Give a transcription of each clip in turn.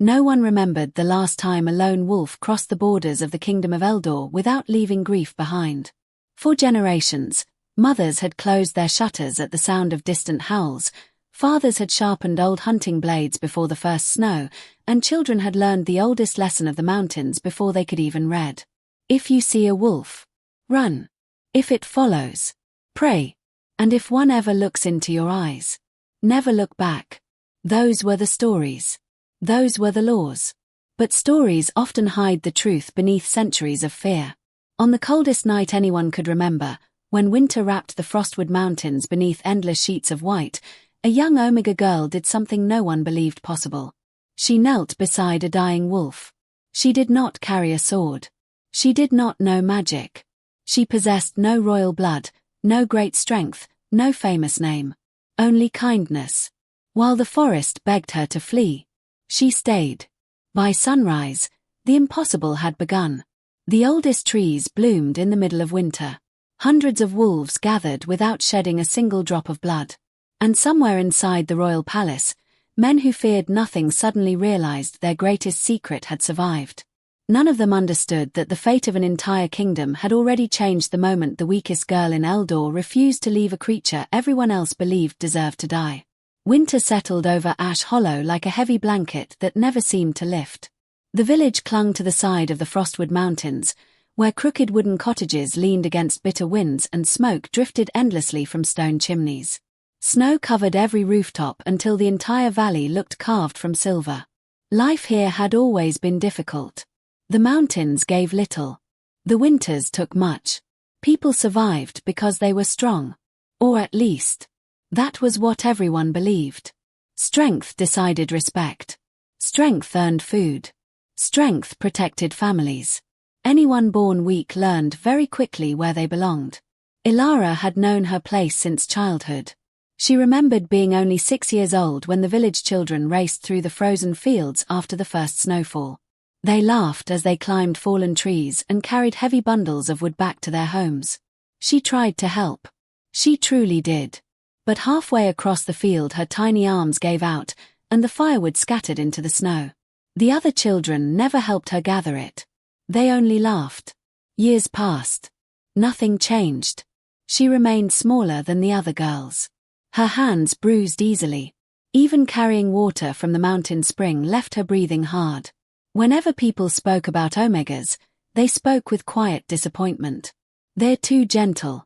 No one remembered the last time a lone wolf crossed the borders of the kingdom of Eldor without leaving grief behind. For generations, mothers had closed their shutters at the sound of distant howls, fathers had sharpened old hunting blades before the first snow, and children had learned the oldest lesson of the mountains before they could even read. If you see a wolf, run. If it follows, pray. And if one ever looks into your eyes, never look back. Those were the stories. Those were the laws. But stories often hide the truth beneath centuries of fear. On the coldest night anyone could remember, when winter wrapped the frostwood mountains beneath endless sheets of white, a young Omega girl did something no one believed possible. She knelt beside a dying wolf. She did not carry a sword. She did not know magic. She possessed no royal blood, no great strength, no famous name. Only kindness. While the forest begged her to flee, she stayed. By sunrise, the impossible had begun. The oldest trees bloomed in the middle of winter. Hundreds of wolves gathered without shedding a single drop of blood. And somewhere inside the royal palace, men who feared nothing suddenly realized their greatest secret had survived. None of them understood that the fate of an entire kingdom had already changed the moment the weakest girl in Eldor refused to leave a creature everyone else believed deserved to die. Winter settled over Ash Hollow like a heavy blanket that never seemed to lift. The village clung to the side of the Frostwood Mountains, where crooked wooden cottages leaned against bitter winds and smoke drifted endlessly from stone chimneys. Snow covered every rooftop until the entire valley looked carved from silver. Life here had always been difficult. The mountains gave little. The winters took much. People survived because they were strong. Or at least, that was what everyone believed. Strength decided respect. Strength earned food. Strength protected families. Anyone born weak learned very quickly where they belonged. Ilara had known her place since childhood. She remembered being only 6 years old when the village children raced through the frozen fields after the first snowfall. They laughed as they climbed fallen trees and carried heavy bundles of wood back to their homes. She tried to help. She truly did. But halfway across the field her tiny arms gave out, and the firewood scattered into the snow. The other children never helped her gather it. They only laughed. Years passed. Nothing changed. She remained smaller than the other girls. Her hands bruised easily. Even carrying water from the mountain spring left her breathing hard. Whenever people spoke about Omegas, they spoke with quiet disappointment. They're too gentle.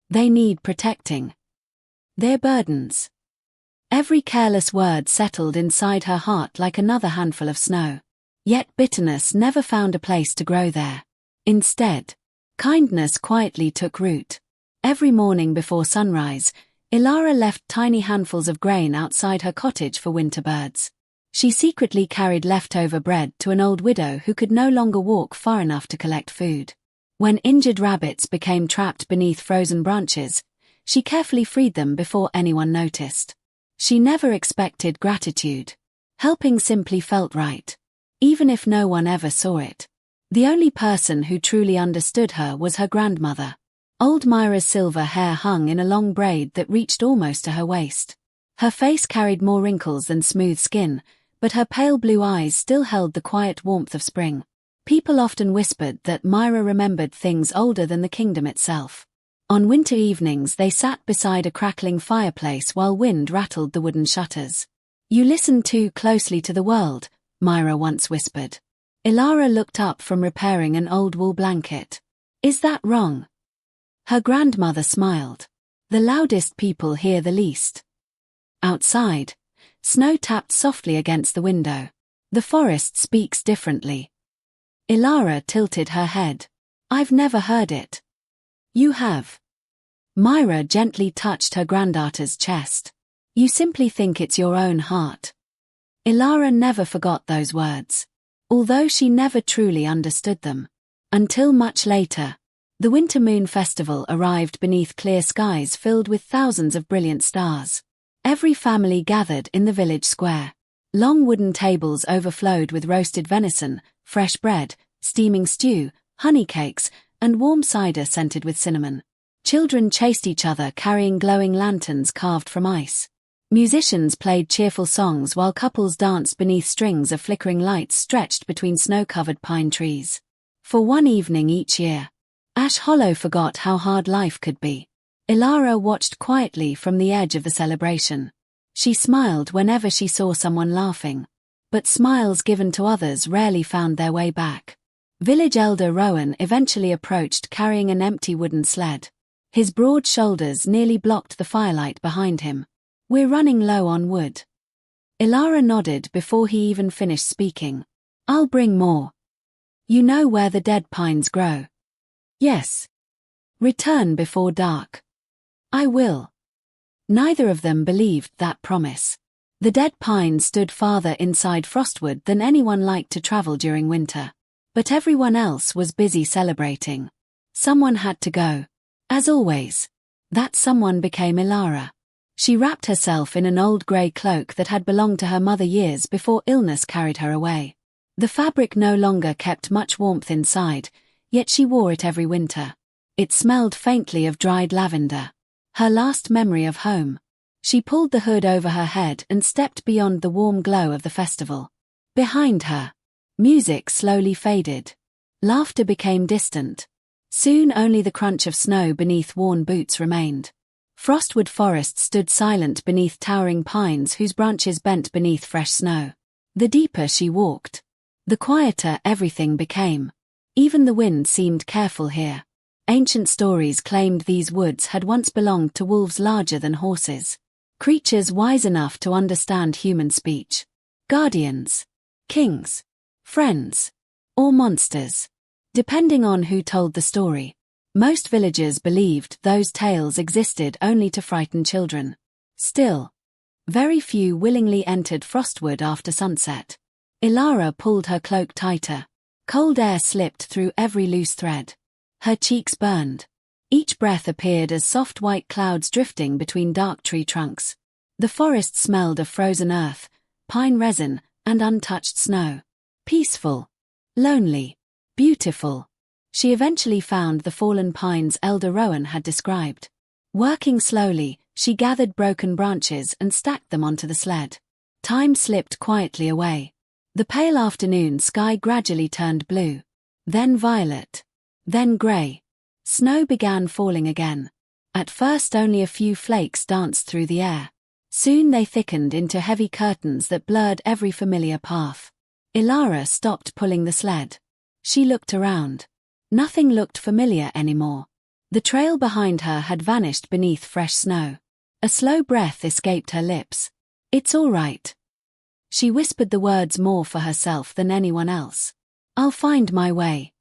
They need protecting. They're burdens. Every careless word settled inside her heart like another handful of snow. Yet bitterness never found a place to grow there. Instead, kindness quietly took root. Every morning before sunrise, Ilara left tiny handfuls of grain outside her cottage for winter birds. She secretly carried leftover bread to an old widow who could no longer walk far enough to collect food. When injured rabbits became trapped beneath frozen branches, she carefully freed them before anyone noticed. She never expected gratitude. Helping simply felt right. Even if no one ever saw it. The only person who truly understood her was her grandmother. Old Myra's silver hair hung in a long braid that reached almost to her waist. Her face carried more wrinkles than smooth skin, but her pale blue eyes still held the quiet warmth of spring. People often whispered that Myra remembered things older than the kingdom itself. On winter evenings they sat beside a crackling fireplace while wind rattled the wooden shutters. "You listen too closely to the world," Myra once whispered. Ilara looked up from repairing an old wool blanket. "Is that wrong?" Her grandmother smiled. "The loudest people hear the least." Outside, snow tapped softly against the window. The forest speaks differently. Ilara tilted her head. "I've never heard it." "You have." Myra gently touched her granddaughter's chest. "You simply think it's your own heart." Ilara never forgot those words, although she never truly understood them. Until much later, the Winter Moon Festival arrived beneath clear skies filled with thousands of brilliant stars. Every family gathered in the village square. Long wooden tables overflowed with roasted venison, fresh bread, steaming stew, honey cakes, and warm cider scented with cinnamon. Children chased each other carrying glowing lanterns carved from ice. Musicians played cheerful songs while couples danced beneath strings of flickering lights stretched between snow-covered pine trees. For one evening each year, Ash Hollow forgot how hard life could be. Ilara watched quietly from the edge of the celebration. She smiled whenever she saw someone laughing, but smiles given to others rarely found their way back. Village elder Rowan eventually approached carrying an empty wooden sled. His broad shoulders nearly blocked the firelight behind him. "We're running low on wood." Ilara nodded before he even finished speaking. "I'll bring more." "You know where the dead pines grow?" "Yes." "Return before dark." "I will." Neither of them believed that promise. The dead pines stood farther inside Frostwood than anyone liked to travel during winter. But everyone else was busy celebrating. Someone had to go. As always. That someone became Ilara. She wrapped herself in an old grey cloak that had belonged to her mother years before illness carried her away. The fabric no longer kept much warmth inside, yet she wore it every winter. It smelled faintly of dried lavender. Her last memory of home. She pulled the hood over her head and stepped beyond the warm glow of the festival. Behind her, music slowly faded. Laughter became distant. Soon only the crunch of snow beneath worn boots remained. Frostwood Forest stood silent beneath towering pines whose branches bent beneath fresh snow. The deeper she walked, the quieter everything became. Even the wind seemed careful here. Ancient stories claimed these woods had once belonged to wolves larger than horses. Creatures wise enough to understand human speech. Guardians. Kings. Friends. Or monsters. Depending on who told the story. Most villagers believed those tales existed only to frighten children. Still, very few willingly entered Frostwood after sunset. Ilara pulled her cloak tighter. Cold air slipped through every loose thread. Her cheeks burned. Each breath appeared as soft white clouds drifting between dark tree trunks. The forest smelled of frozen earth, pine resin, and untouched snow. Peaceful. Lonely. Beautiful. She eventually found the fallen pines Elder Rowan had described. Working slowly, she gathered broken branches and stacked them onto the sled. Time slipped quietly away. The pale afternoon sky gradually turned blue. Then violet. Then grey. Snow began falling again. At first only a few flakes danced through the air. Soon they thickened into heavy curtains that blurred every familiar path. Ilara stopped pulling the sled. She looked around. Nothing looked familiar anymore. The trail behind her had vanished beneath fresh snow. A slow breath escaped her lips. "It's all right." She whispered the words more for herself than anyone else. "I'll find my way."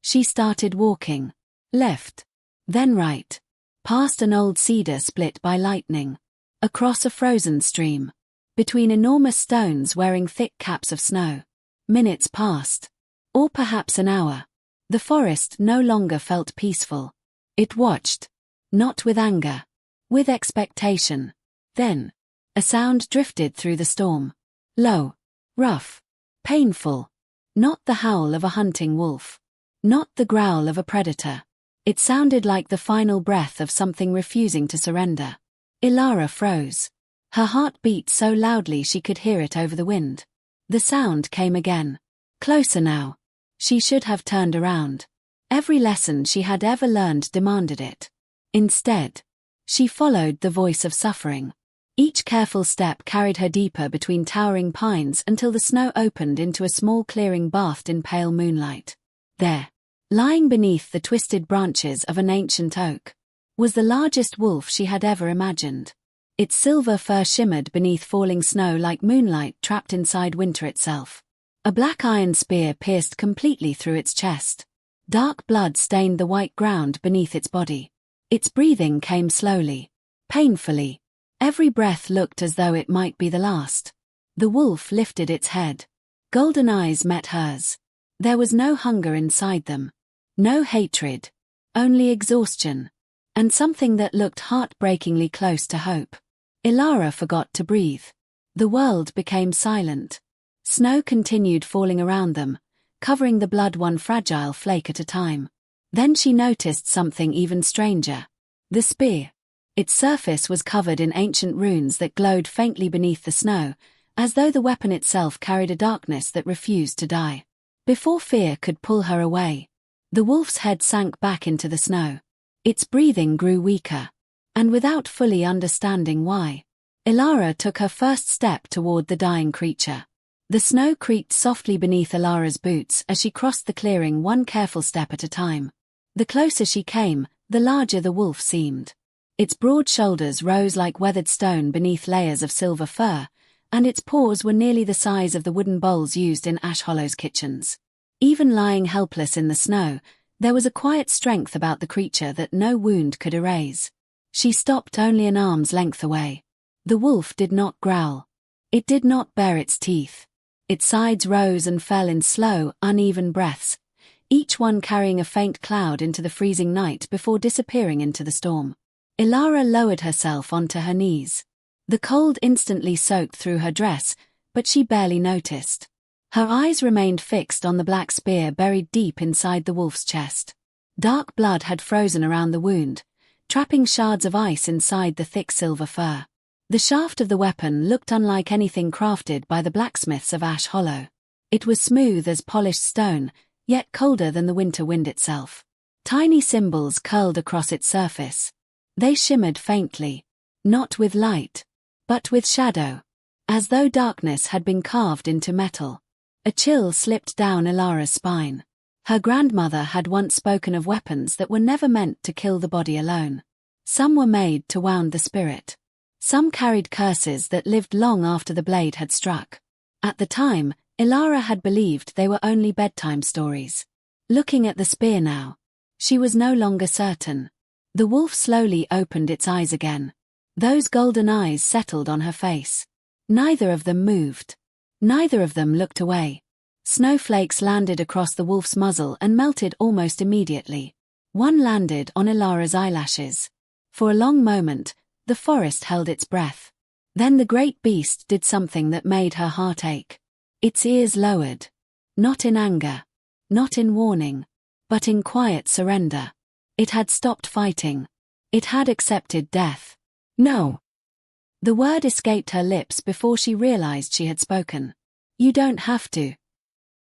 She started walking. Left. Then right. Past an old cedar split by lightning. Across a frozen stream. Between enormous stones wearing thick caps of snow. Minutes passed. Or perhaps an hour. The forest no longer felt peaceful. It watched. Not with anger. With expectation. Then, a sound drifted through the storm. Low. Rough. Painful. Not the howl of a hunting wolf. Not the growl of a predator. It sounded like the final breath of something refusing to surrender. Ilara froze. Her heart beat so loudly she could hear it over the wind. The sound came again. Closer now. She should have turned around. Every lesson she had ever learned demanded it. Instead, she followed the voice of suffering. Each careful step carried her deeper between towering pines until the snow opened into a small clearing bathed in pale moonlight. There, lying beneath the twisted branches of an ancient oak, was the largest wolf she had ever imagined. Its silver fur shimmered beneath falling snow like moonlight trapped inside winter itself. A black iron spear pierced completely through its chest. Dark blood stained the white ground beneath its body. Its breathing came slowly, painfully. Every breath looked as though it might be the last. The wolf lifted its head. Golden eyes met hers. There was no hunger inside them. No hatred. Only exhaustion. And something that looked heartbreakingly close to hope. Ilara forgot to breathe. The world became silent. Snow continued falling around them, covering the blood one fragile flake at a time. Then she noticed something even stranger. The spear. Its surface was covered in ancient runes that glowed faintly beneath the snow, as though the weapon itself carried a darkness that refused to die. Before fear could pull her away, the wolf's head sank back into the snow. Its breathing grew weaker, and without fully understanding why, Ilara took her first step toward the dying creature. The snow creaked softly beneath Ilara's boots as she crossed the clearing, one careful step at a time. The closer she came, the larger the wolf seemed. Its broad shoulders rose like weathered stone beneath layers of silver fur, and its paws were nearly the size of the wooden bowls used in Ash Hollow's kitchens. Even lying helpless in the snow, there was a quiet strength about the creature that no wound could erase. She stopped only an arm's length away. The wolf did not growl. It did not bare its teeth. Its sides rose and fell in slow, uneven breaths, each one carrying a faint cloud into the freezing night before disappearing into the storm. Ilara lowered herself onto her knees. The cold instantly soaked through her dress, but she barely noticed. Her eyes remained fixed on the black spear buried deep inside the wolf's chest. Dark blood had frozen around the wound, trapping shards of ice inside the thick silver fur. The shaft of the weapon looked unlike anything crafted by the blacksmiths of Ash Hollow. It was smooth as polished stone, yet colder than the winter wind itself. Tiny symbols curled across its surface. They shimmered faintly, not with light, but with shadow, as though darkness had been carved into metal. A chill slipped down Ilara's spine. Her grandmother had once spoken of weapons that were never meant to kill the body alone. Some were made to wound the spirit. Some carried curses that lived long after the blade had struck. At the time, Ilara had believed they were only bedtime stories. Looking at the spear now, she was no longer certain. The wolf slowly opened its eyes again. Those golden eyes settled on her face. Neither of them moved. Neither of them looked away. Snowflakes landed across the wolf's muzzle and melted almost immediately. One landed on Ilara's eyelashes. For a long moment, the forest held its breath. Then the great beast did something that made her heart ache. Its ears lowered. Not in anger. Not in warning. But in quiet surrender. It had stopped fighting. It had accepted death. No. The word escaped her lips before she realized she had spoken. You don't have to.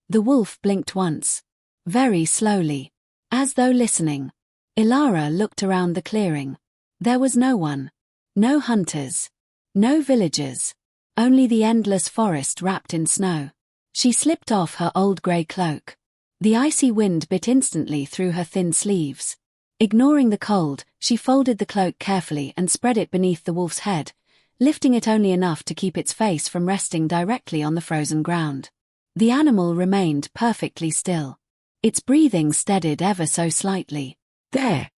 The wolf blinked once. Very slowly. As though listening. Ilara looked around the clearing. There was no one. No hunters. No villagers. Only the endless forest wrapped in snow. She slipped off her old grey cloak. The icy wind bit instantly through her thin sleeves. Ignoring the cold, she folded the cloak carefully and spread it beneath the wolf's head, lifting it only enough to keep its face from resting directly on the frozen ground. The animal remained perfectly still. Its breathing steadied ever so slightly. There.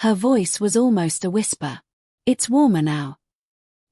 Her voice was almost a whisper. It's warmer now.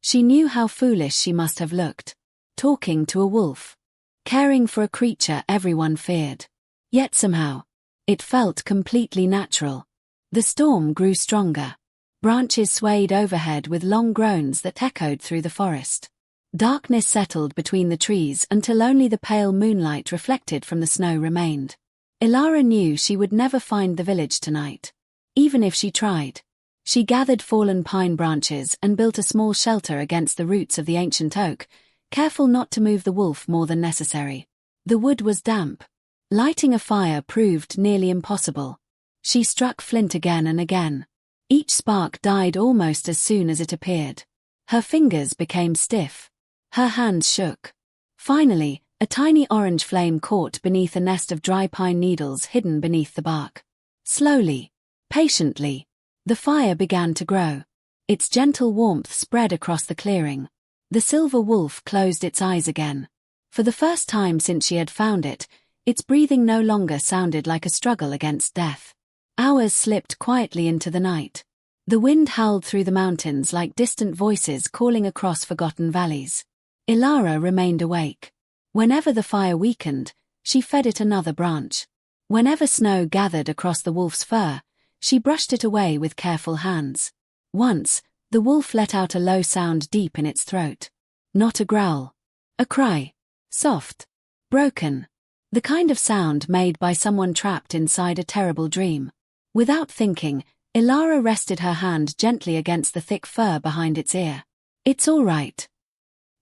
She knew how foolish she must have looked. Talking to a wolf. Caring for a creature everyone feared. Yet somehow, it felt completely natural. The storm grew stronger. Branches swayed overhead with long groans that echoed through the forest. Darkness settled between the trees until only the pale moonlight reflected from the snow remained. Ilara knew she would never find the village tonight. Even if she tried. She gathered fallen pine branches and built a small shelter against the roots of the ancient oak, careful not to move the wolf more than necessary. The wood was damp. Lighting a fire proved nearly impossible. She struck flint again and again. Each spark died almost as soon as it appeared. Her fingers became stiff. Her hands shook. Finally, a tiny orange flame caught beneath a nest of dry pine needles hidden beneath the bark. Slowly, patiently, the fire began to grow. Its gentle warmth spread across the clearing. The silver wolf closed its eyes again. For the first time since she had found it, its breathing no longer sounded like a struggle against death. Hours slipped quietly into the night. The wind howled through the mountains like distant voices calling across forgotten valleys. Ilara remained awake. Whenever the fire weakened, she fed it another branch. Whenever snow gathered across the wolf's fur, she brushed it away with careful hands. Once, the wolf let out a low sound deep in its throat. Not a growl. A cry. Soft. Broken. The kind of sound made by someone trapped inside a terrible dream. Without thinking, Ilara rested her hand gently against the thick fur behind its ear. "It's all right."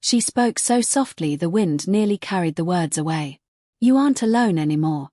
She spoke so softly the wind nearly carried the words away. "You aren't alone anymore."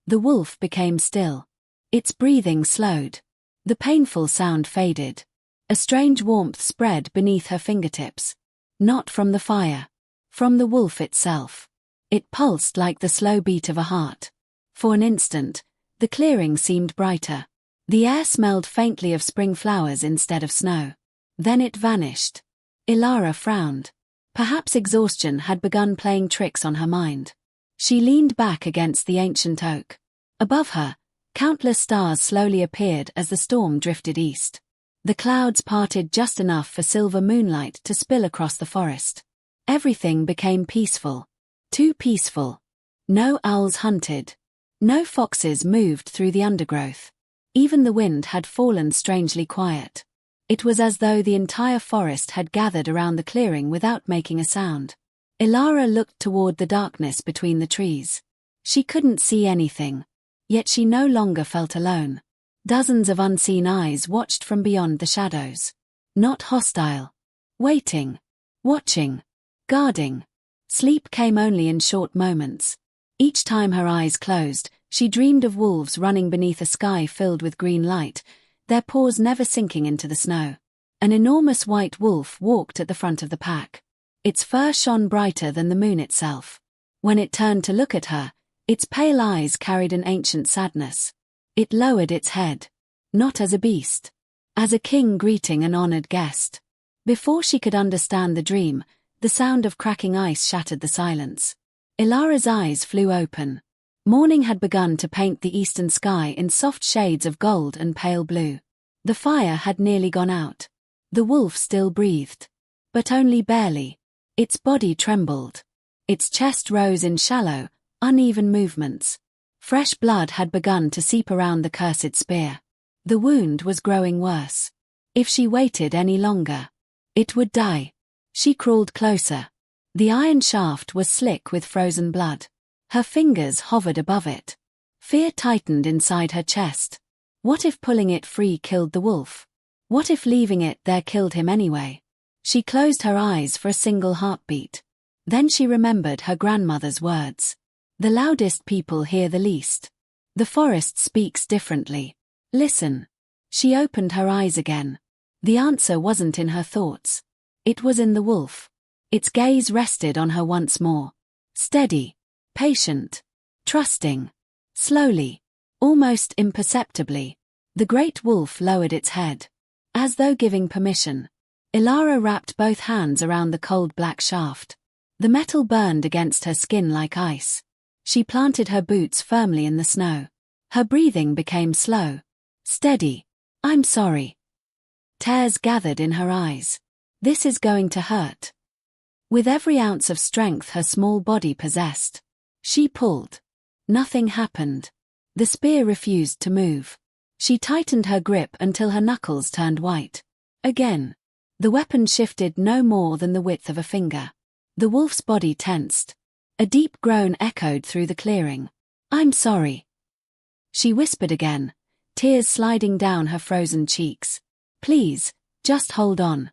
The wolf became still. Its breathing slowed. The painful sound faded. A strange warmth spread beneath her fingertips. Not from the fire. From the wolf itself. It pulsed like the slow beat of a heart. For an instant, the clearing seemed brighter. The air smelled faintly of spring flowers instead of snow. Then it vanished. Ilara frowned. Perhaps exhaustion had begun playing tricks on her mind. She leaned back against the ancient oak. Above her, countless stars slowly appeared as the storm drifted east. The clouds parted just enough for silver moonlight to spill across the forest. Everything became peaceful. Too peaceful. No owls hunted. No foxes moved through the undergrowth. Even the wind had fallen strangely quiet. It was as though the entire forest had gathered around the clearing without making a sound. Ilara looked toward the darkness between the trees. She couldn't see anything. Yet she no longer felt alone. Dozens of unseen eyes watched from beyond the shadows. Not hostile. Waiting. Watching. Guarding. Sleep came only in short moments. Each time her eyes closed, she dreamed of wolves running beneath a sky filled with green light, their paws never sinking into the snow. An enormous white wolf walked at the front of the pack. Its fur shone brighter than the moon itself. When it turned to look at her, its pale eyes carried an ancient sadness. It lowered its head. Not as a beast. As a king greeting an honored guest. Before she could understand the dream, the sound of cracking ice shattered the silence. Ilara's eyes flew open. Morning had begun to paint the eastern sky in soft shades of gold and pale blue. The fire had nearly gone out. The wolf still breathed. But only barely. Its body trembled. Its chest rose in shallow, uneven movements. Fresh blood had begun to seep around the cursed spear. The wound was growing worse. If she waited any longer, it would die. She crawled closer. The iron shaft was slick with frozen blood. Her fingers hovered above it. Fear tightened inside her chest. What if pulling it free killed the wolf? What if leaving it there killed him anyway? She closed her eyes for a single heartbeat. Then she remembered her grandmother's words. The loudest people hear the least. The forest speaks differently. Listen. She opened her eyes again. The answer wasn't in her thoughts. It was in the wolf. Its gaze rested on her once more. Steady. Patient. Trusting. Slowly. Almost imperceptibly. The great wolf lowered its head. As though giving permission. Ilara wrapped both hands around the cold black shaft. The metal burned against her skin like ice. She planted her boots firmly in the snow. Her breathing became slow. Steady. I'm sorry. Tears gathered in her eyes. This is going to hurt. With every ounce of strength her small body possessed, she pulled. Nothing happened. The spear refused to move. She tightened her grip until her knuckles turned white. Again. The weapon shifted no more than the width of a finger. The wolf's body tensed. A deep groan echoed through the clearing. I'm sorry. She whispered again, tears sliding down her frozen cheeks. Please, just hold on.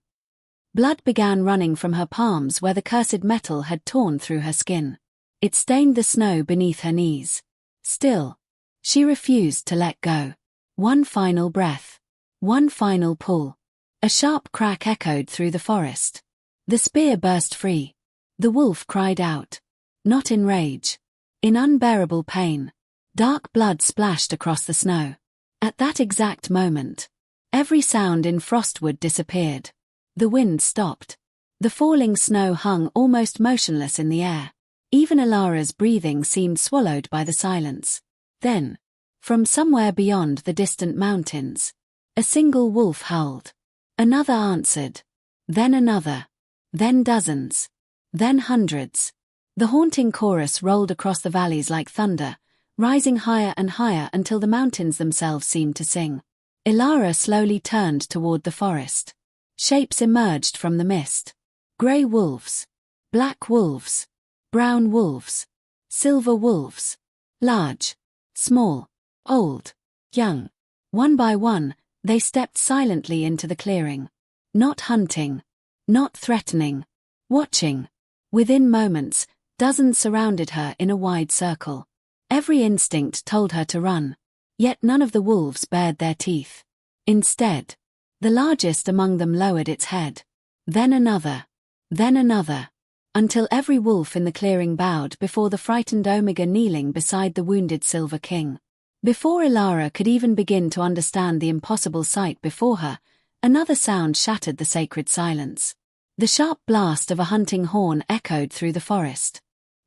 Blood began running from her palms where the cursed metal had torn through her skin. It stained the snow beneath her knees. Still, she refused to let go. One final breath. One final pull. A sharp crack echoed through the forest. The spear burst free. The wolf cried out. Not in rage. In unbearable pain. Dark blood splashed across the snow. At that exact moment, every sound in Frostwood disappeared. The wind stopped. The falling snow hung almost motionless in the air. Even Ilara's breathing seemed swallowed by the silence. Then, from somewhere beyond the distant mountains, a single wolf howled. Another answered. Then another. Then dozens. Then hundreds. The haunting chorus rolled across the valleys like thunder, rising higher and higher until the mountains themselves seemed to sing. Ilara slowly turned toward the forest. Shapes emerged from the mist. Grey wolves. Black wolves. Brown wolves. Silver wolves. Large. Small. Old. Young. One by one, They stepped silently into the clearing. Not hunting. Not threatening. Watching. Within moments, dozens surrounded her in a wide circle. Every instinct told her to run. Yet none of the wolves bared their teeth. Instead, the largest among them lowered its head. Then another. Then another. Until every wolf in the clearing bowed before the frightened Omega kneeling beside the wounded Silver King. Before Ilara could even begin to understand the impossible sight before her, another sound shattered the sacred silence. The sharp blast of a hunting horn echoed through the forest.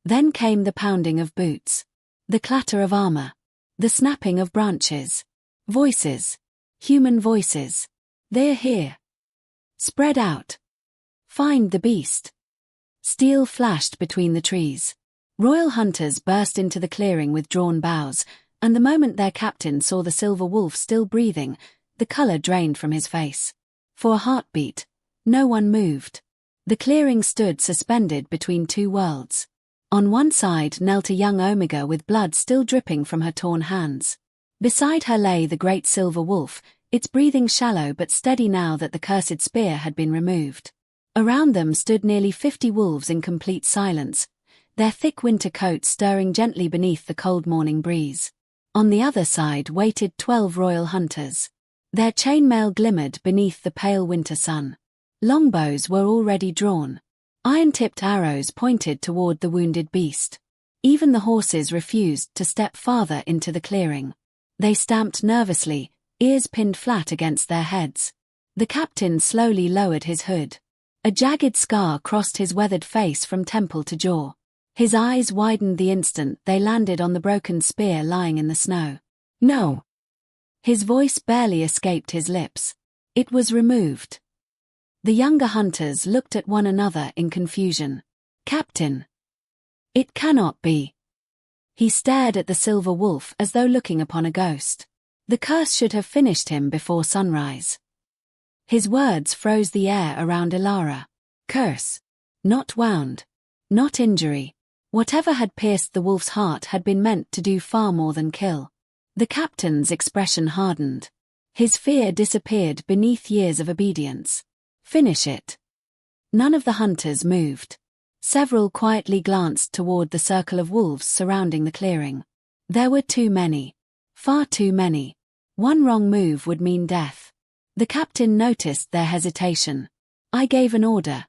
Then came the pounding of boots. The clatter of armor. The snapping of branches. Voices. Human voices. They're here. Spread out. Find the beast. Steel flashed between the trees. Royal hunters burst into the clearing with drawn bows, and the moment their captain saw the silver wolf still breathing, the color drained from his face. For a heartbeat, no one moved. The clearing stood suspended between two worlds. On one side knelt a young Omega with blood still dripping from her torn hands. Beside her lay the great silver wolf, its breathing shallow but steady now that the cursed spear had been removed. Around them stood nearly 50 wolves in complete silence, their thick winter coats stirring gently beneath the cold morning breeze. On the other side waited 12 royal hunters. Their chainmail glimmered beneath the pale winter sun. Longbows were already drawn. Iron-tipped arrows pointed toward the wounded beast. Even the horses refused to step farther into the clearing. They stamped nervously, ears pinned flat against their heads. The captain slowly lowered his hood. A jagged scar crossed his weathered face from temple to jaw. His eyes widened the instant they landed on the broken spear lying in the snow. No! His voice barely escaped his lips. It was removed. The younger hunters looked at one another in confusion. Captain! It cannot be. He stared at the silver wolf as though looking upon a ghost. The curse should have finished him before sunrise. His words froze the air around Ilara. Curse. Not wound. Not injury. Whatever had pierced the wolf's heart had been meant to do far more than kill. The captain's expression hardened. His fear disappeared beneath years of obedience. Finish it. None of the hunters moved. Several quietly glanced toward the circle of wolves surrounding the clearing. There were too many. Far too many. One wrong move would mean death. The captain noticed their hesitation. I gave an order.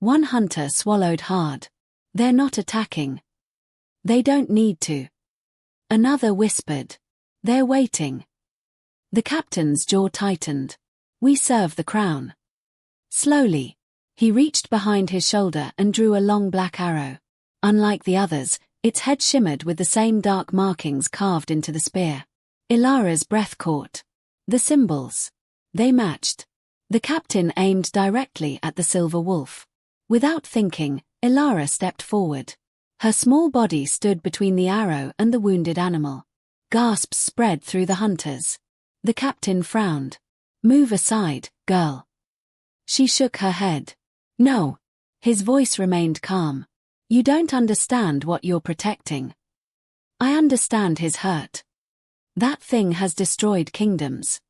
One hunter swallowed hard. They're not attacking. They don't need to. Another whispered. They're waiting. The captain's jaw tightened. We serve the crown. Slowly, he reached behind his shoulder and drew a long black arrow. Unlike the others, its head shimmered with the same dark markings carved into the spear. Ilara's breath caught. The symbols. They matched. The captain aimed directly at the silver wolf. Without thinking, Ilara stepped forward. Her small body stood between the arrow and the wounded animal. Gasps spread through the hunters. The captain frowned. Move aside, girl. She shook her head. No. His voice remained calm. You don't understand what you're protecting. I understand his hurt. That thing has destroyed kingdoms.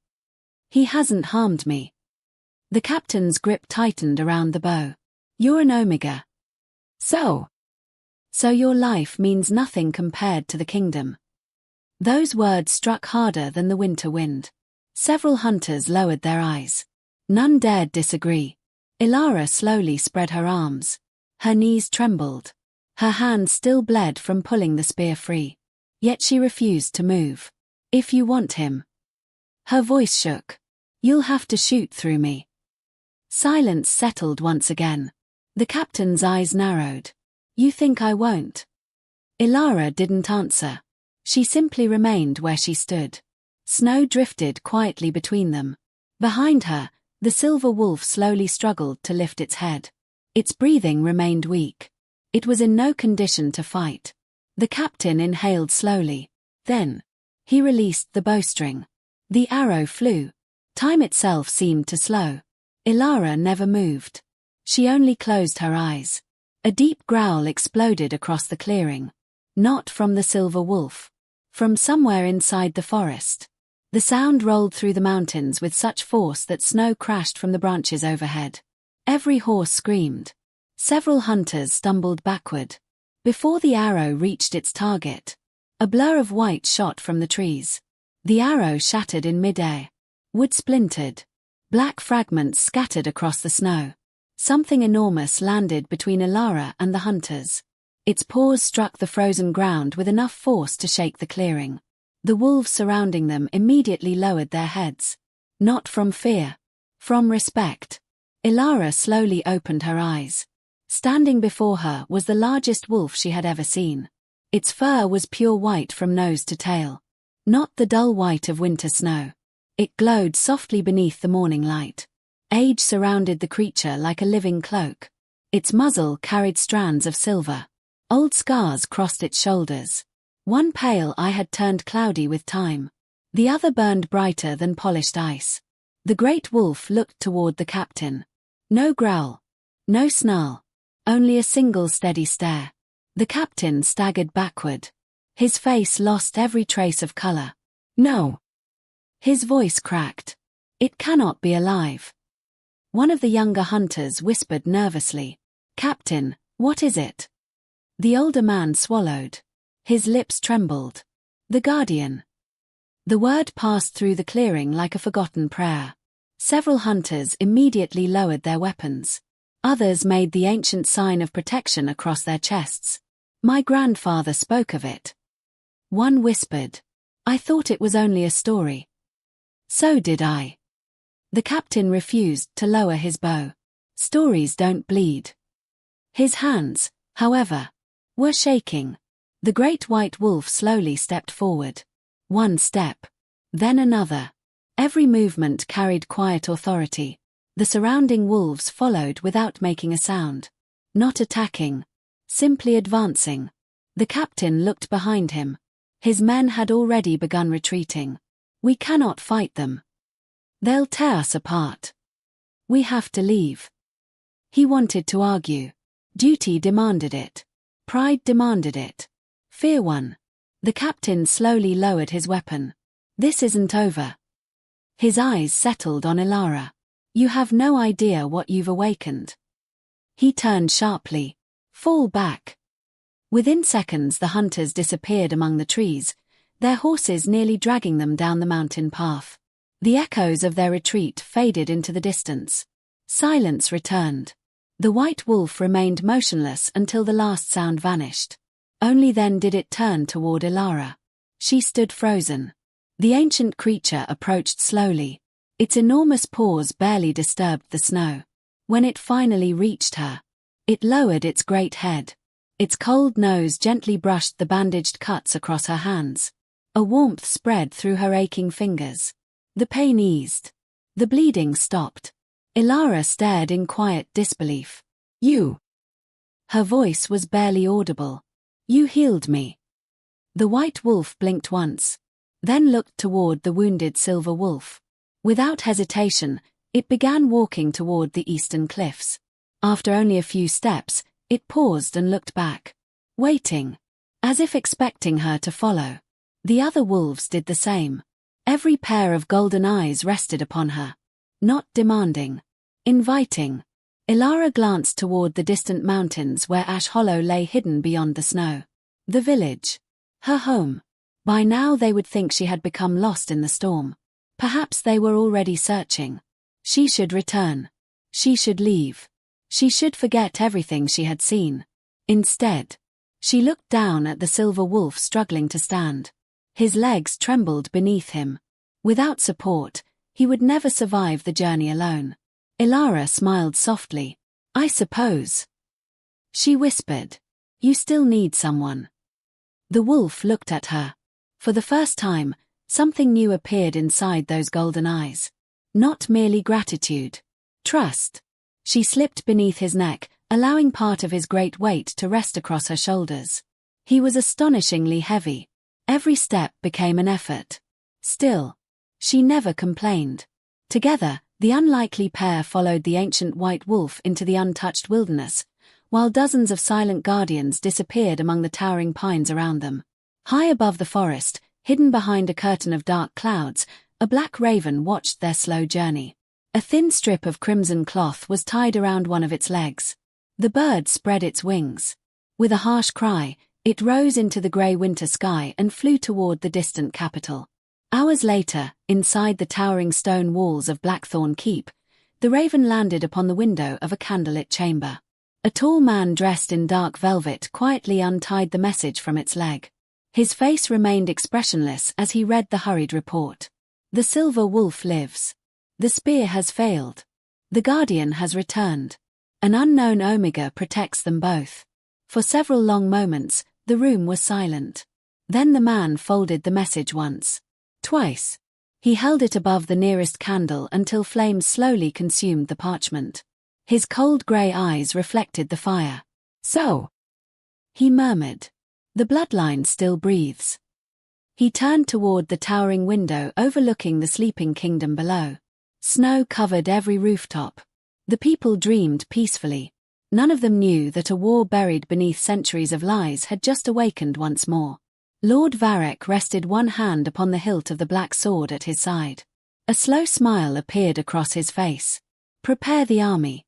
He hasn't harmed me. The captain's grip tightened around the bow. You're an Omega. So your life means nothing compared to the kingdom. Those words struck harder than the winter wind. Several hunters lowered their eyes. None dared disagree. Ilara slowly spread her arms. Her knees trembled. Her hands still bled from pulling the spear free. Yet she refused to move. If you want him. Her voice shook. You'll have to shoot through me. Silence settled once again. The captain's eyes narrowed. You think I won't? Ilara didn't answer. She simply remained where she stood. Snow drifted quietly between them. Behind her, the silver wolf slowly struggled to lift its head. Its breathing remained weak. It was in no condition to fight. The captain inhaled slowly. Then, he released the bowstring. The arrow flew. Time itself seemed to slow. Ilara never moved. She only closed her eyes. A deep growl exploded across the clearing. Not from the silver wolf. From somewhere inside the forest. The sound rolled through the mountains with such force that snow crashed from the branches overhead. Every horse screamed. Several hunters stumbled backward. Before the arrow reached its target, a blur of white shot from the trees. The arrow shattered in mid-air. Wood splintered. Black fragments scattered across the snow. Something enormous landed between Ilara and the hunters. Its paws struck the frozen ground with enough force to shake the clearing. The wolves surrounding them immediately lowered their heads. Not from fear. From respect. Ilara slowly opened her eyes. Standing before her was the largest wolf she had ever seen. Its fur was pure white from nose to tail. Not the dull white of winter snow. It glowed softly beneath the morning light. Age surrounded the creature like a living cloak. Its muzzle carried strands of silver. Old scars crossed its shoulders. One pale eye had turned cloudy with time. The other burned brighter than polished ice. The great wolf looked toward the captain. No growl. No snarl. Only a single steady stare. The captain staggered backward. His face lost every trace of color. No. His voice cracked. It cannot be alive. One of the younger hunters whispered nervously. Captain, what is it? The older man swallowed. His lips trembled. The guardian. The word passed through the clearing like a forgotten prayer. Several hunters immediately lowered their weapons. Others made the ancient sign of protection across their chests. My grandfather spoke of it. One whispered. I thought it was only a story. So did I. The captain refused to lower his bow. Stories don't bleed. His hands, however, were shaking. The great white wolf slowly stepped forward. One step. Then another. Every movement carried quiet authority. The surrounding wolves followed without making a sound. Not attacking. Simply advancing. The captain looked behind him. His men had already begun retreating. We cannot fight them. They'll tear us apart. We have to leave. He wanted to argue. Duty demanded it. Pride demanded it. Fear won. The captain slowly lowered his weapon. This isn't over. His eyes settled on Ilara. You have no idea what you've awakened. He turned sharply. Fall back. Within seconds the hunters disappeared among the trees, their horses nearly dragging them down the mountain path. The echoes of their retreat faded into the distance. Silence returned. The white wolf remained motionless until the last sound vanished. Only then did it turn toward Ilara. She stood frozen. The ancient creature approached slowly. Its enormous paws barely disturbed the snow. When it finally reached her, it lowered its great head. Its cold nose gently brushed the bandaged cuts across her hands. A warmth spread through her aching fingers. The pain eased. The bleeding stopped. Ilara stared in quiet disbelief. You. Her voice was barely audible. You healed me. The white wolf blinked once, then looked toward the wounded silver wolf. Without hesitation, it began walking toward the eastern cliffs. After only a few steps, it paused and looked back, waiting, as if expecting her to follow. The other wolves did the same. Every pair of golden eyes rested upon her. Not demanding, inviting. Ilara glanced toward the distant mountains where Ash Hollow lay hidden beyond the snow. The village. Her home. By now they would think she had become lost in the storm. Perhaps they were already searching. She should return. She should leave. She should forget everything she had seen. Instead, she looked down at the silver wolf struggling to stand. His legs trembled beneath him. Without support, he would never survive the journey alone. Ilara smiled softly. I suppose. She whispered. You still need someone. The wolf looked at her. For the first time, something new appeared inside those golden eyes. Not merely gratitude. Trust. She slipped beneath his neck, allowing part of his great weight to rest across her shoulders. He was astonishingly heavy. Every step became an effort. Still, she never complained. Together, the unlikely pair followed the ancient white wolf into the untouched wilderness, while dozens of silent guardians disappeared among the towering pines around them. High above the forest, Hidden behind a curtain of dark clouds, a black raven watched their slow journey. A thin strip of crimson cloth was tied around one of its legs. The bird spread its wings. With a harsh cry, it rose into the grey winter sky and flew toward the distant capital. Hours later, inside the towering stone walls of Blackthorn Keep, the raven landed upon the window of a candlelit chamber. A tall man dressed in dark velvet quietly untied the message from its leg. His face remained expressionless as he read the hurried report. The silver wolf lives. The spear has failed. The guardian has returned. An unknown omega protects them both. For several long moments, the room was silent. Then the man folded the message once. Twice. He held it above the nearest candle until flames slowly consumed the parchment. His cold grey eyes reflected the fire. So, he murmured, the bloodline still breathes. He turned toward the towering window overlooking the sleeping kingdom below. Snow covered every rooftop. The people dreamed peacefully. None of them knew that a war buried beneath centuries of lies had just awakened once more. Lord Varric rested one hand upon the hilt of the black sword at his side. A slow smile appeared across his face. Prepare the army.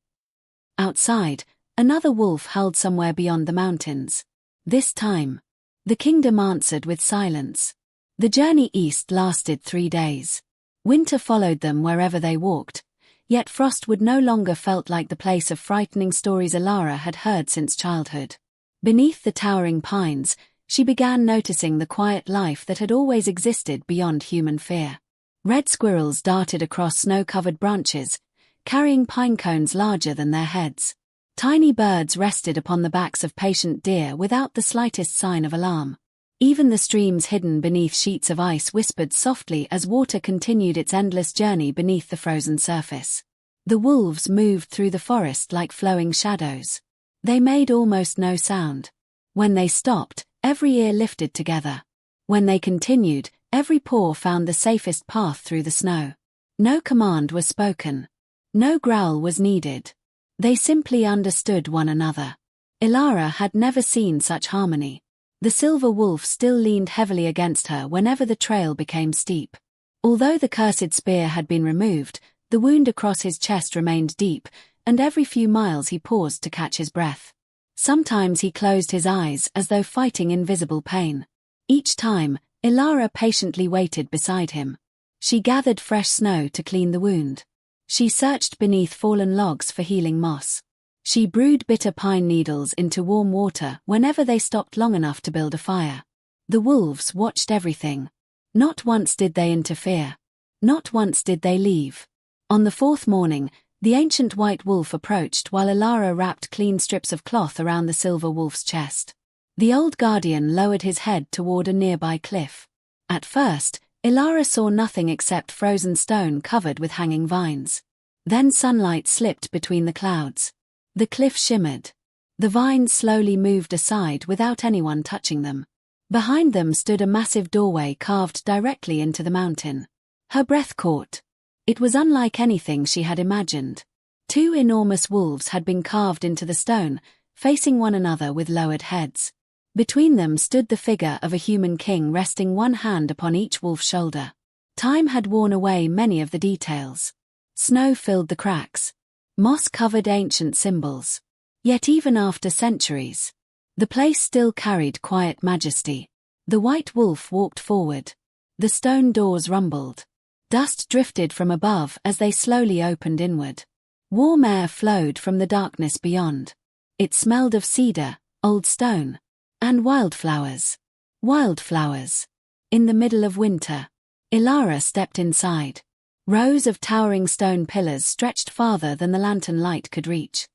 Outside, another wolf howled somewhere beyond the mountains. This time, the kingdom answered with silence. The journey east lasted 3 days. Winter followed them wherever they walked, yet Frostwood no longer felt like the place of frightening stories Alara had heard since childhood. Beneath the towering pines, she began noticing the quiet life that had always existed beyond human fear. Red squirrels darted across snow-covered branches, carrying pine cones larger than their heads. Tiny birds rested upon the backs of patient deer without the slightest sign of alarm. Even the streams hidden beneath sheets of ice whispered softly as water continued its endless journey beneath the frozen surface. The wolves moved through the forest like flowing shadows. They made almost no sound. When they stopped, every ear lifted together. When they continued, every paw found the safest path through the snow. No command was spoken. No growl was needed. They simply understood one another. Ilara had never seen such harmony. The silver wolf still leaned heavily against her whenever the trail became steep. Although the cursed spear had been removed, the wound across his chest remained deep, and every few miles he paused to catch his breath. Sometimes he closed his eyes as though fighting invisible pain. Each time, Ilara patiently waited beside him. She gathered fresh snow to clean the wound. She searched beneath fallen logs for healing moss. She brewed bitter pine needles into warm water whenever they stopped long enough to build a fire. The wolves watched everything. Not once did they interfere. Not once did they leave. On the 4th morning, the ancient white wolf approached while Ilara wrapped clean strips of cloth around the silver wolf's chest. The old guardian lowered his head toward a nearby cliff. At first, Ilara saw nothing except frozen stone covered with hanging vines. Then sunlight slipped between the clouds. The cliff shimmered. The vines slowly moved aside without anyone touching them. Behind them stood a massive doorway carved directly into the mountain. Her breath caught. It was unlike anything she had imagined. 2 enormous wolves had been carved into the stone, facing one another with lowered heads. Between them stood the figure of a human king resting one hand upon each wolf's shoulder. Time had worn away many of the details. Snow filled the cracks. Moss covered ancient symbols. Yet even after centuries, the place still carried quiet majesty. The white wolf walked forward. The stone doors rumbled. Dust drifted from above as they slowly opened inward. Warm air flowed from the darkness beyond. It smelled of cedar, old stone, and wildflowers. Wildflowers. In the middle of winter, Ilara stepped inside. Rows of towering stone pillars stretched farther than the lantern light could reach.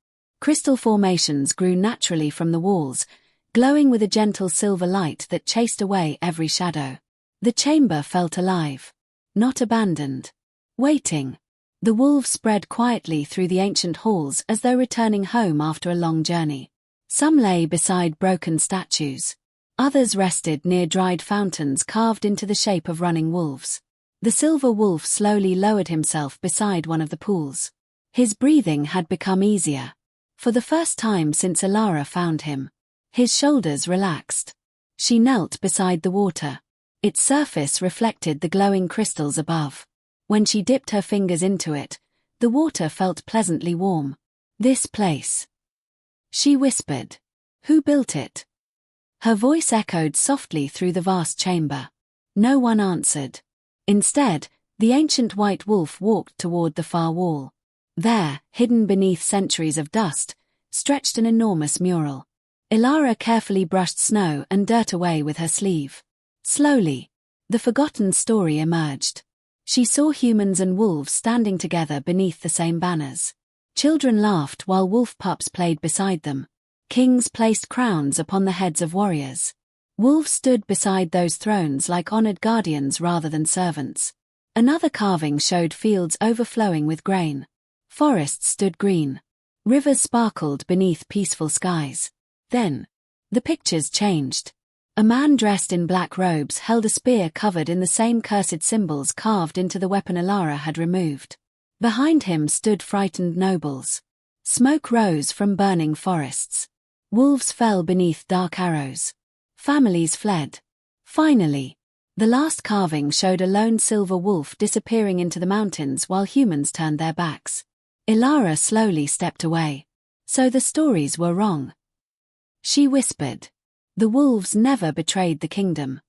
Crystal formations grew naturally from the walls, glowing with a gentle silver light that chased away every shadow. The chamber felt alive. Not abandoned. Waiting. The wolves spread quietly through the ancient halls as though returning home after a long journey. Some lay beside broken statues. Others rested near dried fountains carved into the shape of running wolves. The silver wolf slowly lowered himself beside one of the pools. His breathing had become easier. For the first time since Ilara found him. His shoulders relaxed. She knelt beside the water. Its surface reflected the glowing crystals above. When she dipped her fingers into it, the water felt pleasantly warm. "This place," she whispered. "Who built it?" Her voice echoed softly through the vast chamber. No one answered. Instead, the ancient white wolf walked toward the far wall. There, hidden beneath centuries of dust, stretched an enormous mural. Ilara carefully brushed snow and dirt away with her sleeve. Slowly, the forgotten story emerged. She saw humans and wolves standing together beneath the same banners. Children laughed while wolf pups played beside them. Kings placed crowns upon the heads of warriors. Wolves stood beside those thrones like honored guardians rather than servants. Another carving showed fields overflowing with grain. Forests stood green. Rivers sparkled beneath peaceful skies. Then, the pictures changed. A man dressed in black robes held a spear covered in the same cursed symbols carved into the weapon Ilara had removed. Behind him stood frightened nobles. Smoke rose from burning forests. Wolves fell beneath dark arrows. Families fled. Finally, the last carving showed a lone silver wolf disappearing into the mountains while humans turned their backs. Ilara slowly stepped away. So the stories were wrong. She whispered. The wolves never betrayed the kingdom.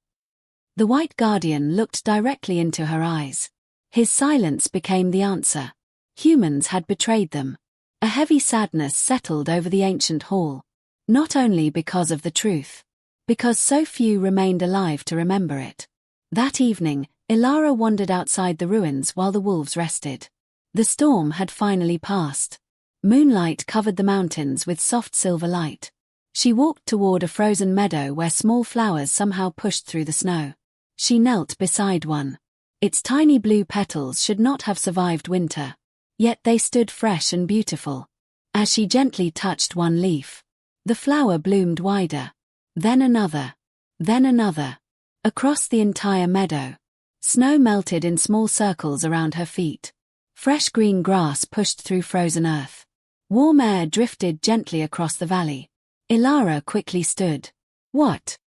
The White Guardian looked directly into her eyes. His silence became the answer. Humans had betrayed them. A heavy sadness settled over the ancient hall. Not only because of the truth, because so few remained alive to remember it. That evening, Ilara wandered outside the ruins while the wolves rested. The storm had finally passed. Moonlight covered the mountains with soft silver light. She walked toward a frozen meadow where small flowers somehow pushed through the snow. She knelt beside one. Its tiny blue petals should not have survived winter. Yet they stood fresh and beautiful. As she gently touched one leaf, the flower bloomed wider. Then another. Then another. Across the entire meadow, snow melted in small circles around her feet. Fresh green grass pushed through frozen earth. Warm air drifted gently across the valley. Ilara quickly stood. What?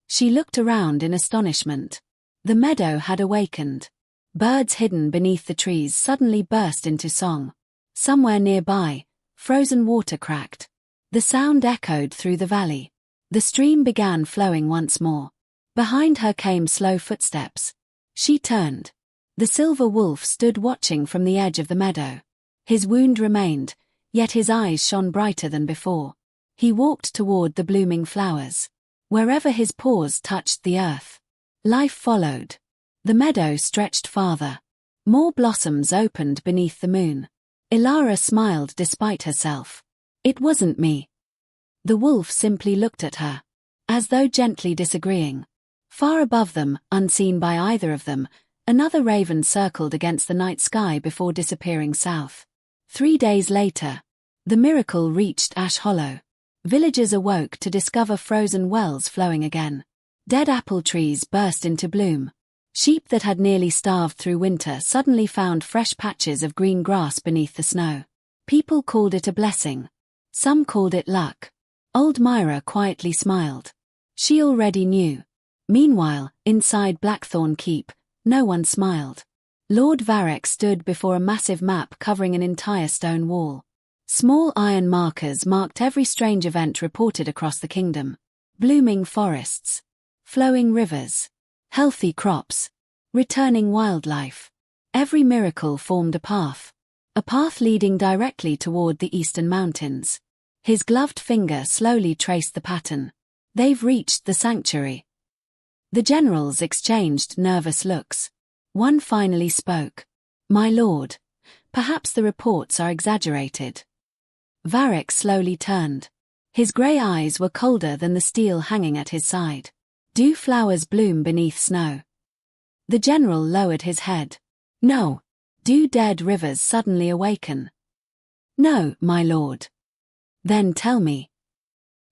She looked around in astonishment. The meadow had awakened. Birds hidden beneath the trees suddenly burst into song. Somewhere nearby, frozen water cracked. The sound echoed through the valley. The stream began flowing once more. Behind her came slow footsteps. She turned. The silver wolf stood watching from the edge of the meadow. His wound remained, yet his eyes shone brighter than before. He walked toward the blooming flowers. Wherever his paws touched the earth, life followed. The meadow stretched farther. More blossoms opened beneath the moon. Ilara smiled despite herself. It wasn't me. The wolf simply looked at her, as though gently disagreeing. Far above them, unseen by either of them, another raven circled against the night sky before disappearing south. 3 days later, the miracle reached Ash Hollow. Villagers awoke to discover frozen wells flowing again. Dead apple trees burst into bloom. Sheep that had nearly starved through winter suddenly found fresh patches of green grass beneath the snow. People called it a blessing. Some called it luck. Old Myra quietly smiled. She already knew. Meanwhile, inside Blackthorn Keep, no one smiled. Lord Varric stood before a massive map covering an entire stone wall. Small iron markers marked every strange event reported across the kingdom. Blooming forests, flowing rivers, healthy crops, returning wildlife. Every miracle formed a path leading directly toward the eastern mountains. His gloved finger slowly traced the pattern. They've reached the sanctuary. The generals exchanged nervous looks. One finally spoke. My lord, perhaps the reports are exaggerated. Varric slowly turned. His grey eyes were colder than the steel hanging at his side. Do flowers bloom beneath snow? The general lowered his head. No. Do dead rivers suddenly awaken? No, my lord. Then tell me.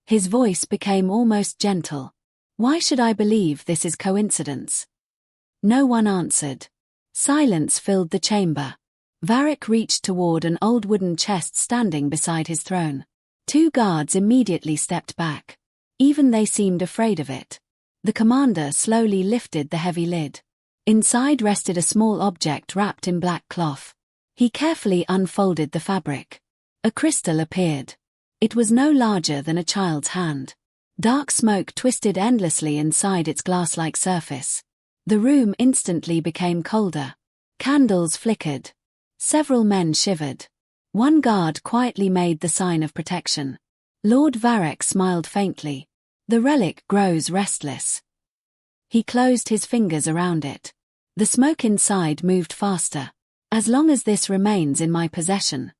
His voice became almost gentle. Why should I believe this is coincidence? No one answered. Silence filled the chamber. Varric reached toward an old wooden chest standing beside his throne. 2 guards immediately stepped back. Even they seemed afraid of it. The commander slowly lifted the heavy lid. Inside rested a small object wrapped in black cloth. He carefully unfolded the fabric. A crystal appeared. It was no larger than a child's hand. Dark smoke twisted endlessly inside its glass-like surface. The room instantly became colder. Candles flickered. Several men shivered. One guard quietly made the sign of protection. Lord Varek smiled faintly. The relic grows restless. He closed his fingers around it. The smoke inside moved faster. As long as this remains in my possession.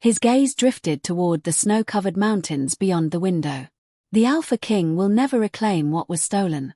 His gaze drifted toward the snow-covered mountains beyond the window. The Alpha King will never reclaim what was stolen.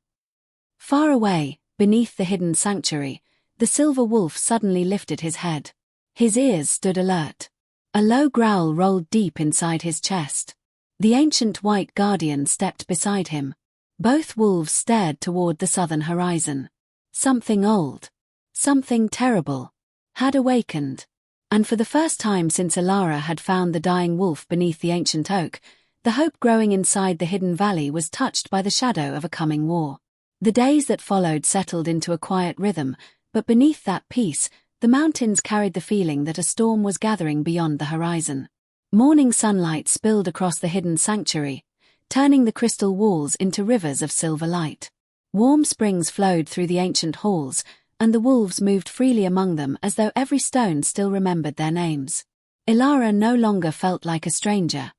Far away, beneath the hidden sanctuary, the silver wolf suddenly lifted his head. His ears stood alert. A low growl rolled deep inside his chest. The ancient white guardian stepped beside him. Both wolves stared toward the southern horizon. Something old, something terrible, had awakened. And for the first time since Alara had found the dying wolf beneath the ancient oak, the hope growing inside the hidden valley was touched by the shadow of a coming war. The days that followed settled into a quiet rhythm, but beneath that peace, the mountains carried the feeling that a storm was gathering beyond the horizon. Morning sunlight spilled across the hidden sanctuary, turning the crystal walls into rivers of silver light. Warm springs flowed through the ancient halls, and the wolves moved freely among them as though every stone still remembered their names. Ilara no longer felt like a stranger.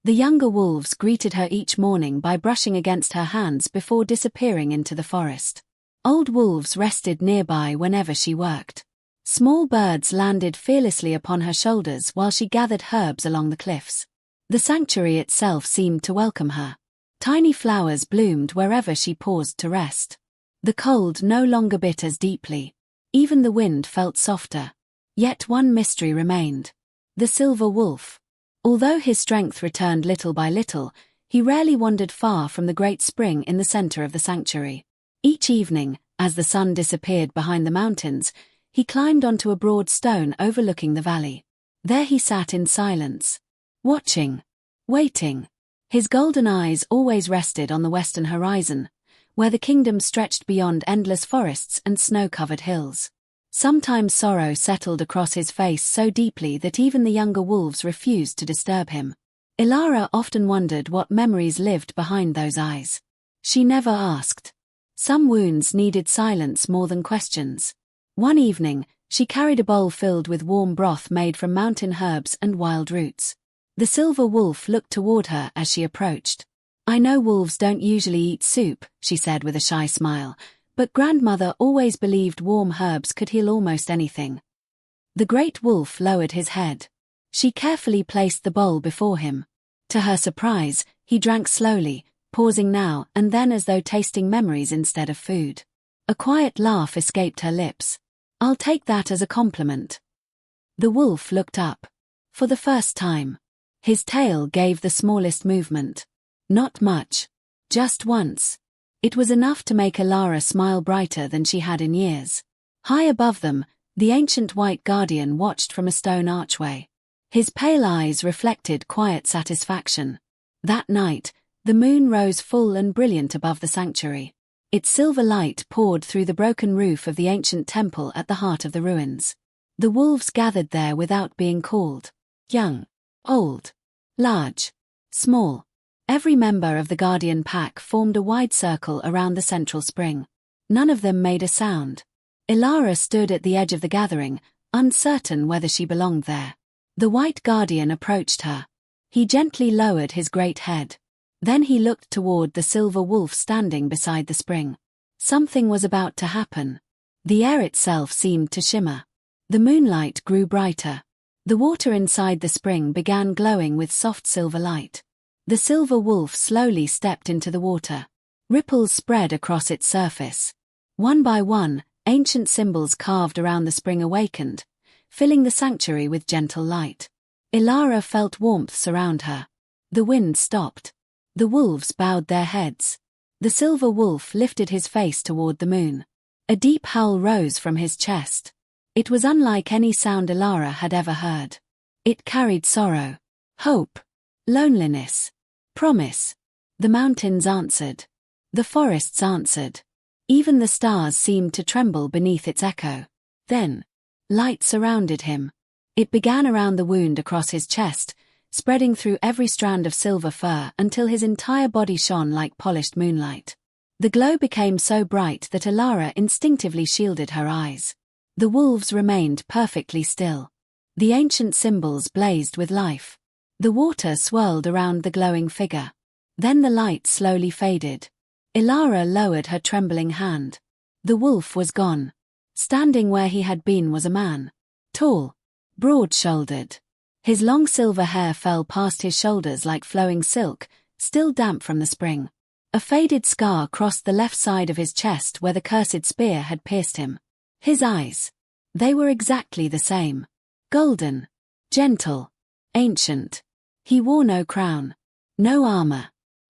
The younger wolves greeted her each morning by brushing against her hands before disappearing into the forest. Old wolves rested nearby whenever she worked. Small birds landed fearlessly upon her shoulders while she gathered herbs along the cliffs. The sanctuary itself seemed to welcome her. Tiny flowers bloomed wherever she paused to rest. The cold no longer bit as deeply. Even the wind felt softer. Yet one mystery remained. The silver wolf. Although his strength returned little by little, he rarely wandered far from the great spring in the center of the sanctuary. Each evening, as the sun disappeared behind the mountains, he climbed onto a broad stone overlooking the valley. There he sat in silence, watching, waiting. His golden eyes always rested on the western horizon, where the kingdom stretched beyond endless forests and snow-covered hills. Sometimes sorrow settled across his face so deeply that even the younger wolves refused to disturb him. Ilara often wondered what memories lived behind those eyes. She never asked. Some wounds needed silence more than questions. One evening, she carried a bowl filled with warm broth made from mountain herbs and wild roots. The silver wolf looked toward her as she approached. "I know wolves don't usually eat soup," she said with a shy smile, "but grandmother always believed warm herbs could heal almost anything." The great wolf lowered his head. She carefully placed the bowl before him. To her surprise, he drank slowly, pausing now and then as though tasting memories instead of food. A quiet laugh escaped her lips. "I'll take that as a compliment." The wolf looked up. For the first time. His tail gave the smallest movement. Not much. Just once. It was enough to make Alara smile brighter than she had in years. High above them, the ancient white guardian watched from a stone archway. His pale eyes reflected quiet satisfaction. That night, the moon rose full and brilliant above the sanctuary. Its silver light poured through the broken roof of the ancient temple at the heart of the ruins. The wolves gathered there without being called. Young, old, large, small. Every member of the Guardian pack formed a wide circle around the central spring. None of them made a sound. Ilara stood at the edge of the gathering, uncertain whether she belonged there. The White Guardian approached her. He gently lowered his great head. Then he looked toward the silver wolf standing beside the spring. Something was about to happen. The air itself seemed to shimmer. The moonlight grew brighter. The water inside the spring began glowing with soft silver light. The silver wolf slowly stepped into the water. Ripples spread across its surface. One by one, ancient symbols carved around the spring awakened, filling the sanctuary with gentle light. Ilara felt warmth surround her. The wind stopped. The wolves bowed their heads. The silver wolf lifted his face toward the moon. A deep howl rose from his chest. It was unlike any sound Ilara had ever heard. It carried sorrow, hope, loneliness, promise. The mountains answered. The forests answered. Even the stars seemed to tremble beneath its echo. Then, light surrounded him. It began around the wound across his chest, spreading through every strand of silver fur until his entire body shone like polished moonlight. The glow became so bright that Alara instinctively shielded her eyes. The wolves remained perfectly still. The ancient symbols blazed with life. The water swirled around the glowing figure. Then the light slowly faded. Alara lowered her trembling hand. The wolf was gone. Standing where he had been was a man. Tall, broad-shouldered. His long silver hair fell past his shoulders like flowing silk, still damp from the spring. A faded scar crossed the left side of his chest where the cursed spear had pierced him. His eyes. They were exactly the same. Golden. Gentle. Ancient. He wore no crown. No armor.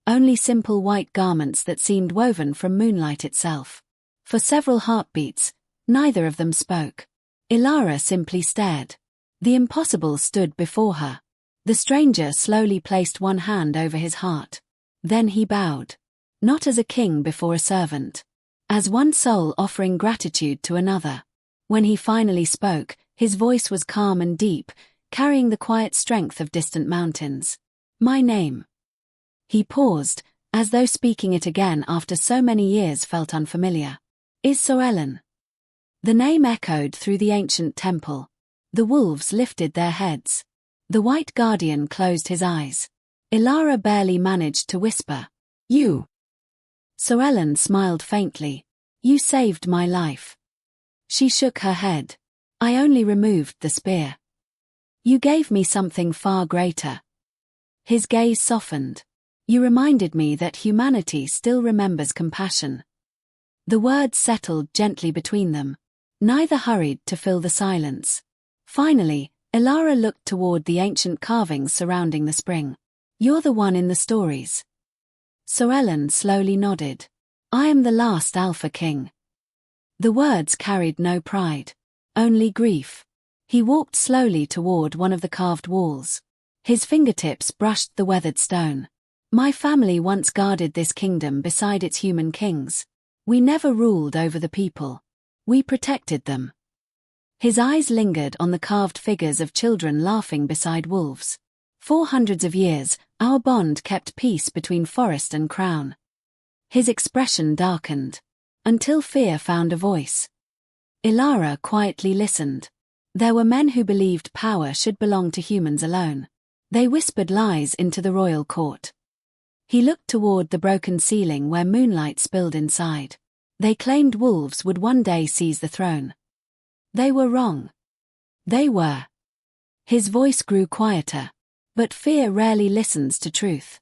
Only simple white garments that seemed woven from moonlight itself. For several heartbeats, neither of them spoke. Alara simply stared. The impossible stood before her. The stranger slowly placed one hand over his heart. Then he bowed. Not as a king before a servant. As one soul offering gratitude to another. When he finally spoke, his voice was calm and deep, carrying the quiet strength of distant mountains. My name. He paused, as though speaking it again after so many years felt unfamiliar. Is Soellen. The name echoed through the ancient temple. The wolves lifted their heads. The white guardian closed his eyes. Alara barely managed to whisper, You. Soellen smiled faintly. You saved my life. She shook her head. I only removed the spear. You gave me something far greater. His gaze softened. You reminded me that humanity still remembers compassion. The words settled gently between them. Neither hurried to fill the silence. Finally, Alara looked toward the ancient carvings surrounding the spring. You're the one in the stories. Soellen slowly nodded. I am the last Alpha King. The words carried no pride. Only grief. He walked slowly toward one of the carved walls. His fingertips brushed the weathered stone. My family once guarded this kingdom beside its human kings. We never ruled over the people. We protected them. His eyes lingered on the carved figures of children laughing beside wolves. For hundreds of years, our bond kept peace between forest and crown. His expression darkened. Until fear found a voice. Alara quietly listened. There were men who believed power should belong to humans alone. They whispered lies into the royal court. He looked toward the broken ceiling where moonlight spilled inside. They claimed wolves would one day seize the throne. They were wrong. They were. His voice grew quieter. But fear rarely listens to truth.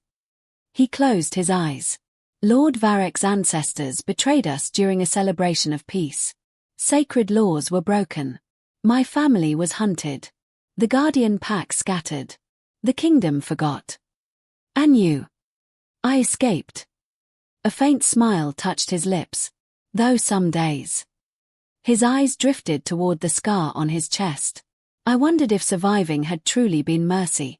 He closed his eyes. Lord Varek's ancestors betrayed us during a celebration of peace. Sacred laws were broken. My family was hunted. The Guardian Pack scattered. The kingdom forgot. And you. I escaped. A faint smile touched his lips. Though some days. His eyes drifted toward the scar on his chest. I wondered if surviving had truly been mercy.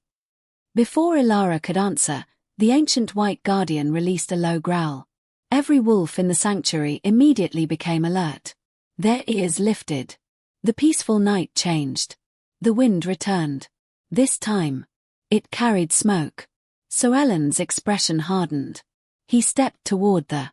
Before Alara could answer, the ancient white guardian released a low growl. Every wolf in the sanctuary immediately became alert. Their ears lifted. The peaceful night changed. The wind returned. This time, it carried smoke. Soellen's expression hardened. He stepped toward the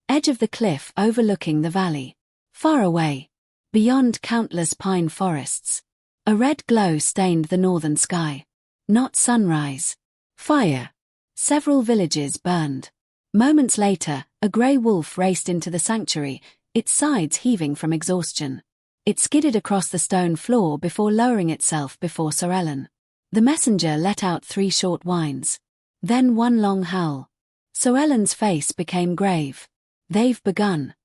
edge of the cliff overlooking the valley. Far away, beyond countless pine forests, a red glow stained the northern sky. Not sunrise. Fire. Several villages burned. Moments later, a grey wolf raced into the sanctuary, its sides heaving from exhaustion. It skidded across the stone floor before lowering itself before Soellen. The messenger let out 3 short whines. Then one long howl. Soellen's face became grave. They've begun.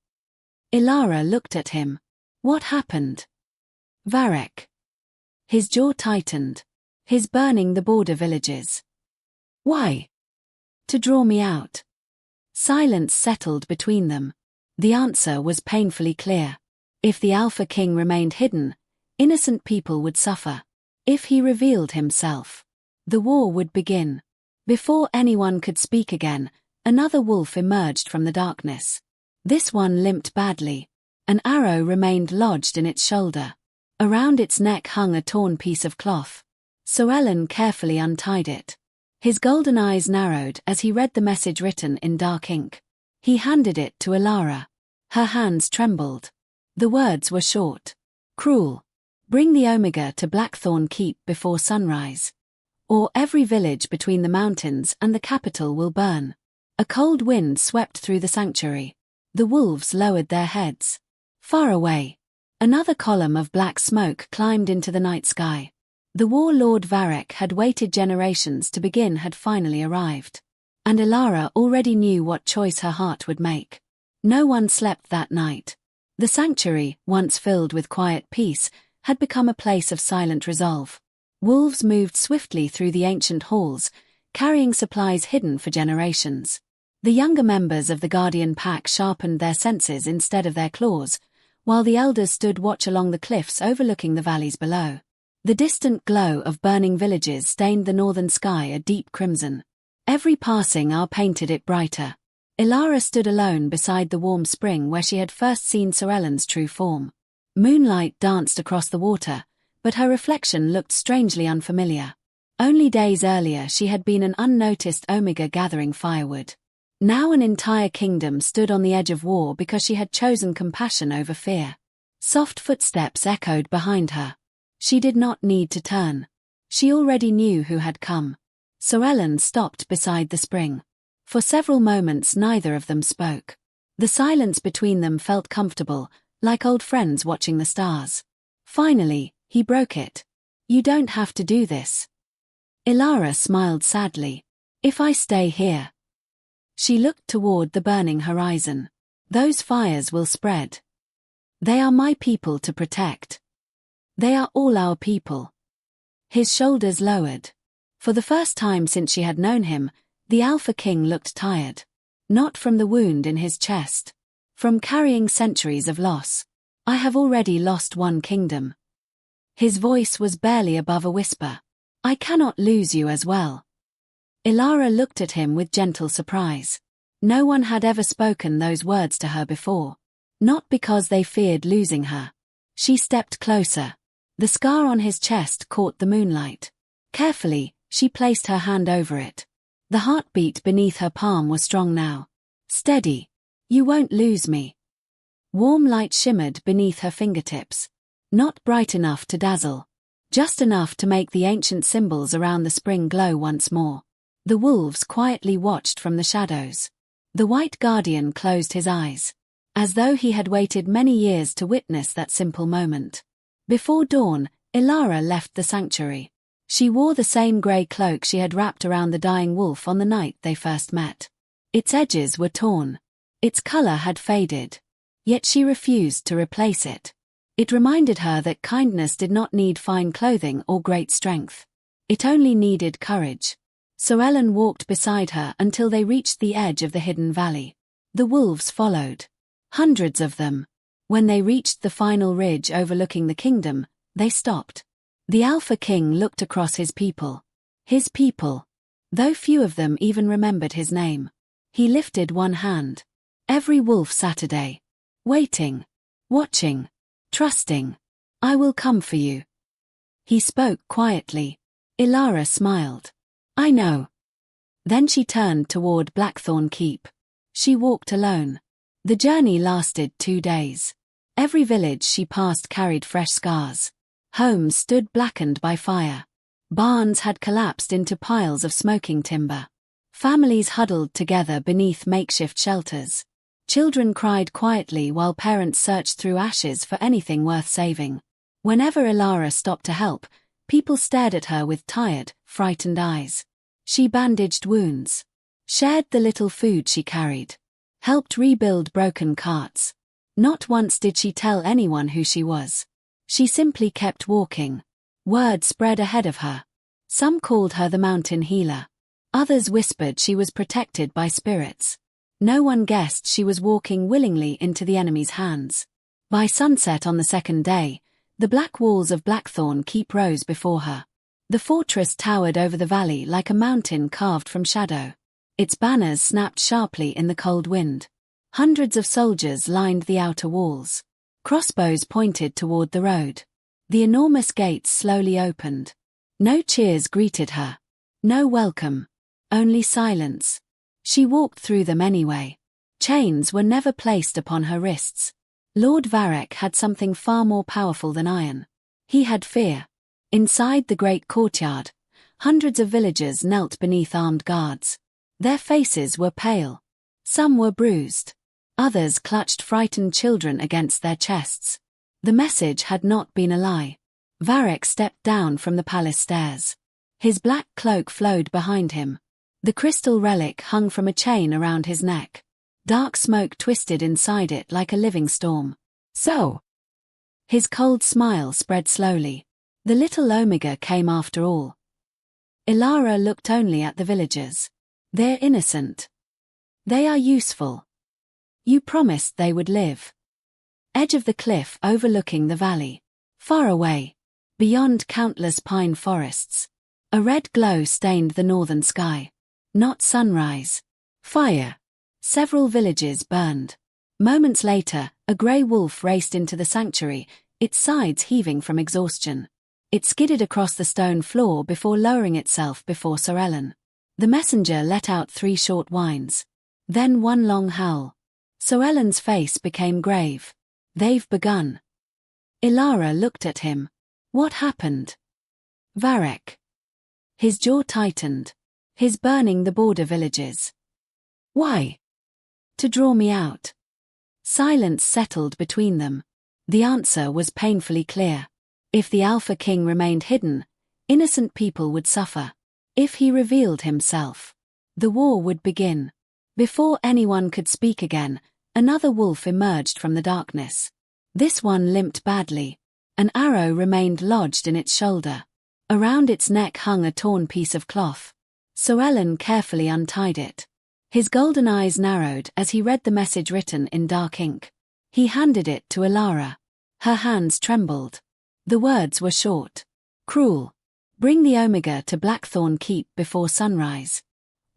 Alara looked at him. What happened? Varek. His jaw tightened. His burning the border villages. Why? To draw me out. Silence settled between them. The answer was painfully clear. If the Alpha King remained hidden, innocent people would suffer. If he revealed himself, the war would begin. Before anyone could speak again, Another wolf emerged from the darkness. This one limped badly. An arrow remained lodged in its shoulder. Around its neck hung a torn piece of cloth. Llewellyn carefully untied it. His golden eyes narrowed as he read the message written in dark ink. He handed it to Elara. Her hands trembled. The words were short. Cruel. Bring the Omega to Blackthorn Keep before sunrise. Or every village between the mountains and the capital will burn. A cold wind swept through the sanctuary. The wolves lowered their heads. Far away, another column of black smoke climbed into the night sky. The warlord Varek had waited generations to begin had finally arrived. And Elara already knew what choice her heart would make. No one slept that night. The sanctuary, once filled with quiet peace, had become a place of silent resolve. Wolves moved swiftly through the ancient halls, carrying supplies hidden for generations. The younger members of the Guardian Pack sharpened their senses instead of their claws, while the elders stood watch along the cliffs overlooking the valleys below. The distant glow of burning villages stained the northern sky a deep crimson. Every passing hour painted it brighter. Elara stood alone beside the warm spring where she had first seen Llewellyn's true form. Moonlight danced across the water, but her reflection looked strangely unfamiliar. Only days earlier she had been an unnoticed Omega gathering firewood. Now an entire kingdom stood on the edge of war because she had chosen compassion over fear. Soft footsteps echoed behind her. She did not need to turn. She already knew who had come. Llewellyn stopped beside the spring. For several moments neither of them spoke. The silence between them felt comfortable, like old friends watching the stars. Finally, he broke it. You don't have to do this. Elara smiled sadly. If I stay here. She looked toward the burning horizon. Those fires will spread. They are my people to protect. They are all our people. His shoulders lowered. For the first time since she had known him, the Alpha King looked tired. Not from the wound in his chest. From carrying centuries of loss. I have already lost one kingdom. His voice was barely above a whisper. I cannot lose you as well. Elara looked at him with gentle surprise. No one had ever spoken those words to her before. Not because they feared losing her. She stepped closer. The scar on his chest caught the moonlight. Carefully, she placed her hand over it. The heartbeat beneath her palm was strong now. Steady. You won't lose me. Warm light shimmered beneath her fingertips. Not bright enough to dazzle. Just enough to make the ancient symbols around the spring glow once more. The wolves quietly watched from the shadows. The White Guardian closed his eyes. As though he had waited many years to witness that simple moment. Before dawn, Elara left the sanctuary. She wore the same grey cloak she had wrapped around the dying wolf on the night they first met. Its edges were torn. Its color had faded. Yet she refused to replace it. It reminded her that kindness did not need fine clothing or great strength. It only needed courage. Llewellyn walked beside her until they reached the edge of the hidden valley. The wolves followed. Hundreds of them. When they reached the final ridge overlooking the kingdom, they stopped. The Alpha King looked across his people. His people. Though few of them even remembered his name. He lifted one hand. Every wolf Saturday. Waiting. Watching. Trusting. I will come for you. He spoke quietly. Elara smiled. I know. Then she turned toward Blackthorn Keep. She walked alone. The journey lasted 2 days. Every village she passed carried fresh scars. Homes stood blackened by fire. Barns had collapsed into piles of smoking timber. Families huddled together beneath makeshift shelters. Children cried quietly while parents searched through ashes for anything worth saving. Whenever Elara stopped to help, people stared at her with tired, frightened eyes. She bandaged wounds. Shared the little food she carried. Helped rebuild broken carts. Not once did she tell anyone who she was. She simply kept walking. Word spread ahead of her. Some called her the mountain healer. Others whispered she was protected by spirits. No one guessed she was walking willingly into the enemy's hands. By sunset on the second day, the black walls of Blackthorn Keep rose before her. The fortress towered over the valley like a mountain carved from shadow. Its banners snapped sharply in the cold wind. Hundreds of soldiers lined the outer walls. Crossbows pointed toward the road. The enormous gates slowly opened. No cheers greeted her. No welcome. Only silence. She walked through them anyway. Chains were never placed upon her wrists. Lord Varek had something far more powerful than iron. He had fear. Inside the great courtyard, hundreds of villagers knelt beneath armed guards. Their faces were pale. Some were bruised. Others clutched frightened children against their chests. The message had not been a lie. Varek stepped down from the palace stairs. His black cloak flowed behind him. The crystal relic hung from a chain around his neck. Dark smoke twisted inside it like a living storm. So, his cold smile spread slowly. The little Omega came after all. Ilara looked only at the villagers. They're innocent. They are useful. You promised they would live. Edge of the cliff overlooking the valley. Far away, beyond countless pine forests. A red glow stained the northern sky. Not sunrise. Fire. Several villages burned. Moments later, a grey wolf raced into the sanctuary, its sides heaving from exhaustion. It skidded across the stone floor before lowering itself before Sorellen. The messenger let out 3 short whines. Then one long howl. Sorellen's face became grave. They've begun. Ilara looked at him. What happened? Varek. His jaw tightened. His burning the border villages. Why? To draw me out. Silence settled between them. The answer was painfully clear. If the Alpha King remained hidden, innocent people would suffer. If he revealed himself, the war would begin. Before anyone could speak again, another wolf emerged from the darkness. This one limped badly. An arrow remained lodged in its shoulder. Around its neck hung a torn piece of cloth. Sorellen carefully untied it. His golden eyes narrowed as he read the message written in dark ink. He handed it to Ilara. Her hands trembled. The words were short. Cruel. Bring the Omega to Blackthorn Keep before sunrise.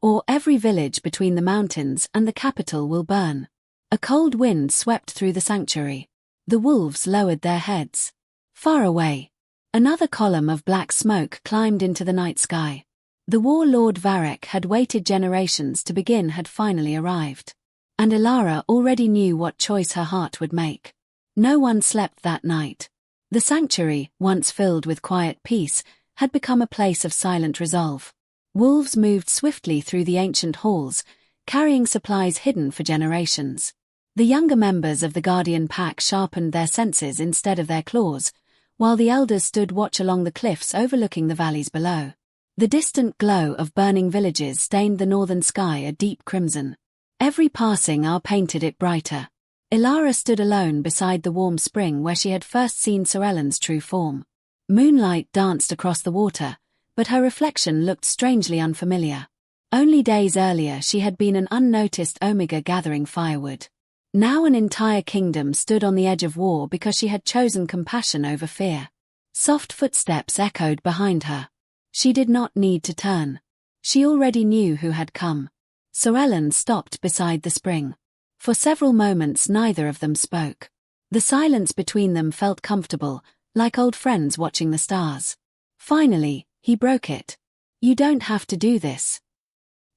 Or every village between the mountains and the capital will burn. A cold wind swept through the sanctuary. The wolves lowered their heads. Far away, another column of black smoke climbed into the night sky. The warlord Varek had waited generations to begin had finally arrived. And Ilara already knew what choice her heart would make. No one slept that night. The sanctuary, once filled with quiet peace, had become a place of silent resolve. Wolves moved swiftly through the ancient halls, carrying supplies hidden for generations. The younger members of the Guardian Pack sharpened their senses instead of their claws, while the elders stood watch along the cliffs overlooking the valleys below. The distant glow of burning villages stained the northern sky a deep crimson. Every passing hour painted it brighter. Ilara stood alone beside the warm spring where she had first seen Sorellen's true form. Moonlight danced across the water, but her reflection looked strangely unfamiliar. Only days earlier she had been an unnoticed Omega gathering firewood. Now an entire kingdom stood on the edge of war because she had chosen compassion over fear. Soft footsteps echoed behind her. She did not need to turn. She already knew who had come. Sorellen stopped beside the spring. For several moments neither of them spoke. The silence between them felt comfortable, like old friends watching the stars. Finally, he broke it. You don't have to do this.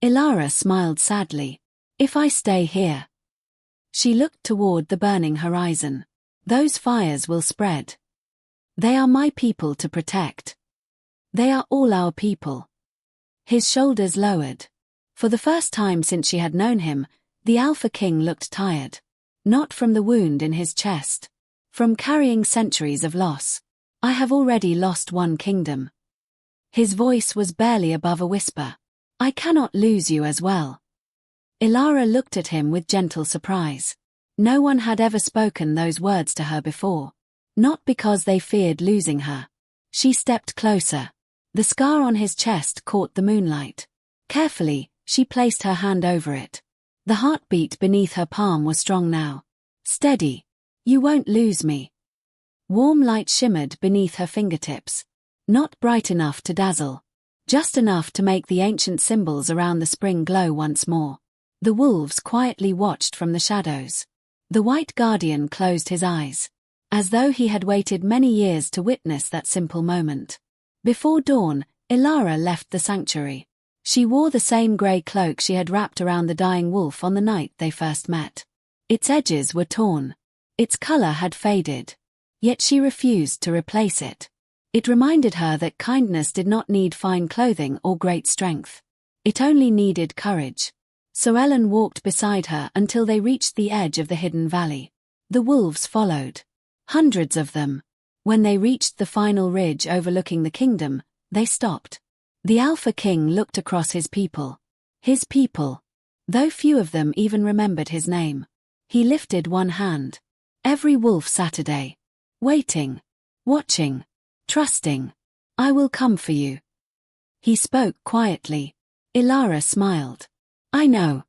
Ilara smiled sadly. If I stay here. She looked toward the burning horizon. Those fires will spread. They are my people to protect. They are all our people. His shoulders lowered. For the first time since she had known him, the Alpha King looked tired. Not from the wound in his chest. From carrying centuries of loss. I have already lost one kingdom. His voice was barely above a whisper. I cannot lose you as well. Ilara looked at him with gentle surprise. No one had ever spoken those words to her before. Not because they feared losing her. She stepped closer. The scar on his chest caught the moonlight. Carefully, she placed her hand over it. The heartbeat beneath her palm was strong now. Steady. You won't lose me. Warm light shimmered beneath her fingertips. Not bright enough to dazzle. just enough to make the ancient symbols around the spring glow once more. The wolves quietly watched from the shadows. The white guardian closed his eyes, as though he had waited many years to witness that simple moment. Before dawn, Ilara left the sanctuary. She wore the same grey cloak she had wrapped around the dying wolf on the night they first met. Its edges were torn. Its colour had faded. Yet she refused to replace it. It reminded her that kindness did not need fine clothing or great strength. It only needed courage. So Ellen walked beside her until they reached the edge of the hidden valley. The wolves followed. Hundreds of them. When they reached the final ridge overlooking the kingdom, they stopped. The Alpha King looked across his people. His people. Though few of them even remembered his name. He lifted one hand. Every wolf Saturday. Waiting. Watching. Trusting. I will come for you. He spoke quietly. Ilara smiled. I know.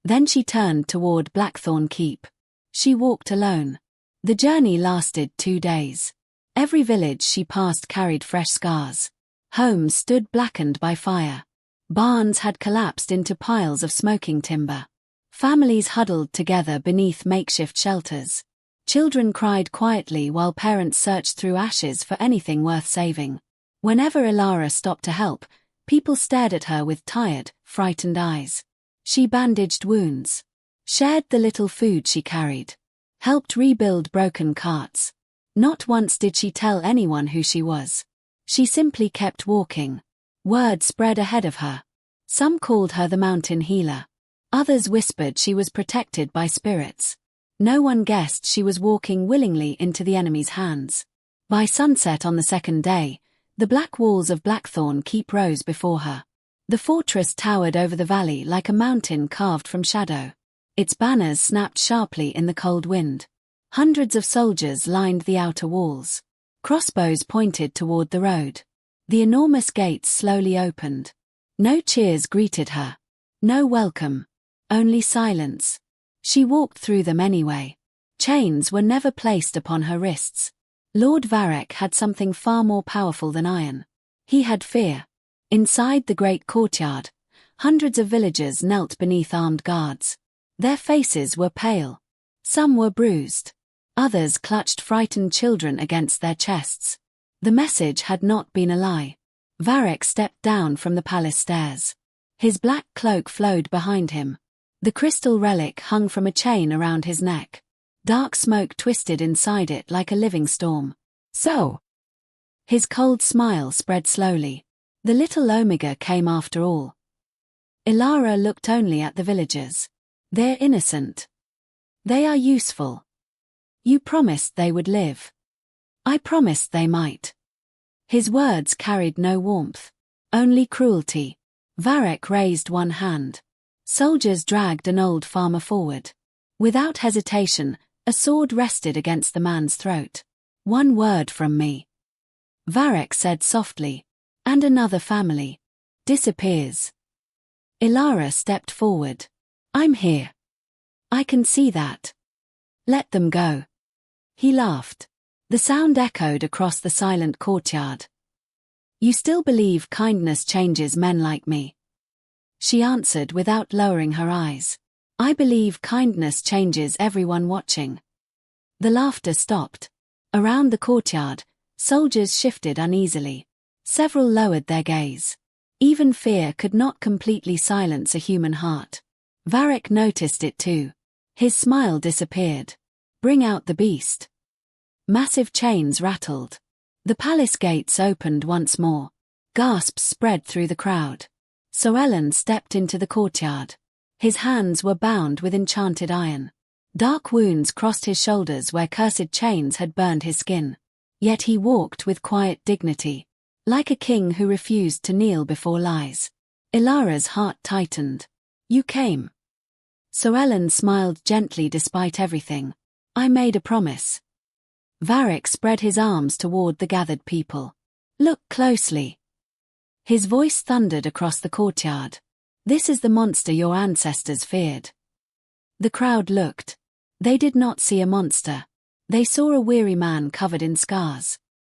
Then she turned toward Blackthorn Keep. She walked alone. The journey lasted 2 days. Every village she passed carried fresh scars. Homes stood blackened by fire. Barns had collapsed into piles of smoking timber. Families huddled together beneath makeshift shelters. Children cried quietly while parents searched through ashes for anything worth saving. Whenever Ilara stopped to help, people stared at her with tired, frightened eyes. She bandaged wounds. Shared the little food she carried. Helped rebuild broken carts. Not once did she tell anyone who she was. She simply kept walking. Word spread ahead of her. Some called her the mountain healer. Others whispered she was protected by spirits. No one guessed she was walking willingly into the enemy's hands. By sunset on the second day, the black walls of Blackthorn Keep rose before her. The fortress towered over the valley like a mountain carved from shadow. Its banners snapped sharply in the cold wind. Hundreds of soldiers lined the outer walls. Crossbows pointed toward the road. The enormous gates slowly opened. No cheers greeted her. No welcome. Only silence. She walked through them anyway. Chains were never placed upon her wrists. Lord Varek had something far more powerful than iron. He had fear. Inside the great courtyard, hundreds of villagers knelt beneath armed guards. Their faces were pale. Some were bruised. Others clutched frightened children against their chests. The message had not been a lie. Varek stepped down from the palace stairs. His black cloak flowed behind him. The crystal relic hung from a chain around his neck. Dark smoke twisted inside it like a living storm. So, his cold smile spread slowly. The little Omega came after all. Ilara looked only at the villagers. They're innocent. They are useful. You promised they would live. I promised they might. His words carried no warmth, only cruelty. Varek raised one hand. Soldiers dragged an old farmer forward. Without hesitation, a sword rested against the man's throat. One word from me. Varek said softly. And another family disappears. Ilara stepped forward. I'm here. I can see that. Let them go. He laughed. The sound echoed across the silent courtyard. You still believe kindness changes men like me? She answered without lowering her eyes. I believe kindness changes everyone watching. The laughter stopped. Around the courtyard, soldiers shifted uneasily. Several lowered their gaze. Even fear could not completely silence a human heart. Varek noticed it too. His smile disappeared. Bring out the beast. Massive chains rattled. The palace gates opened once more. Gasps spread through the crowd. Soellen stepped into the courtyard. His hands were bound with enchanted iron. Dark wounds crossed his shoulders where cursed chains had burned his skin. Yet he walked with quiet dignity. Like a king who refused to kneel before lies. Ilara's heart tightened. You came. Soellen smiled gently despite everything. I made a promise. Varek spread his arms toward the gathered people. Look closely. His voice thundered across the courtyard. This is the monster your ancestors feared. The crowd looked. They did not see a monster. They saw a weary man covered in scars.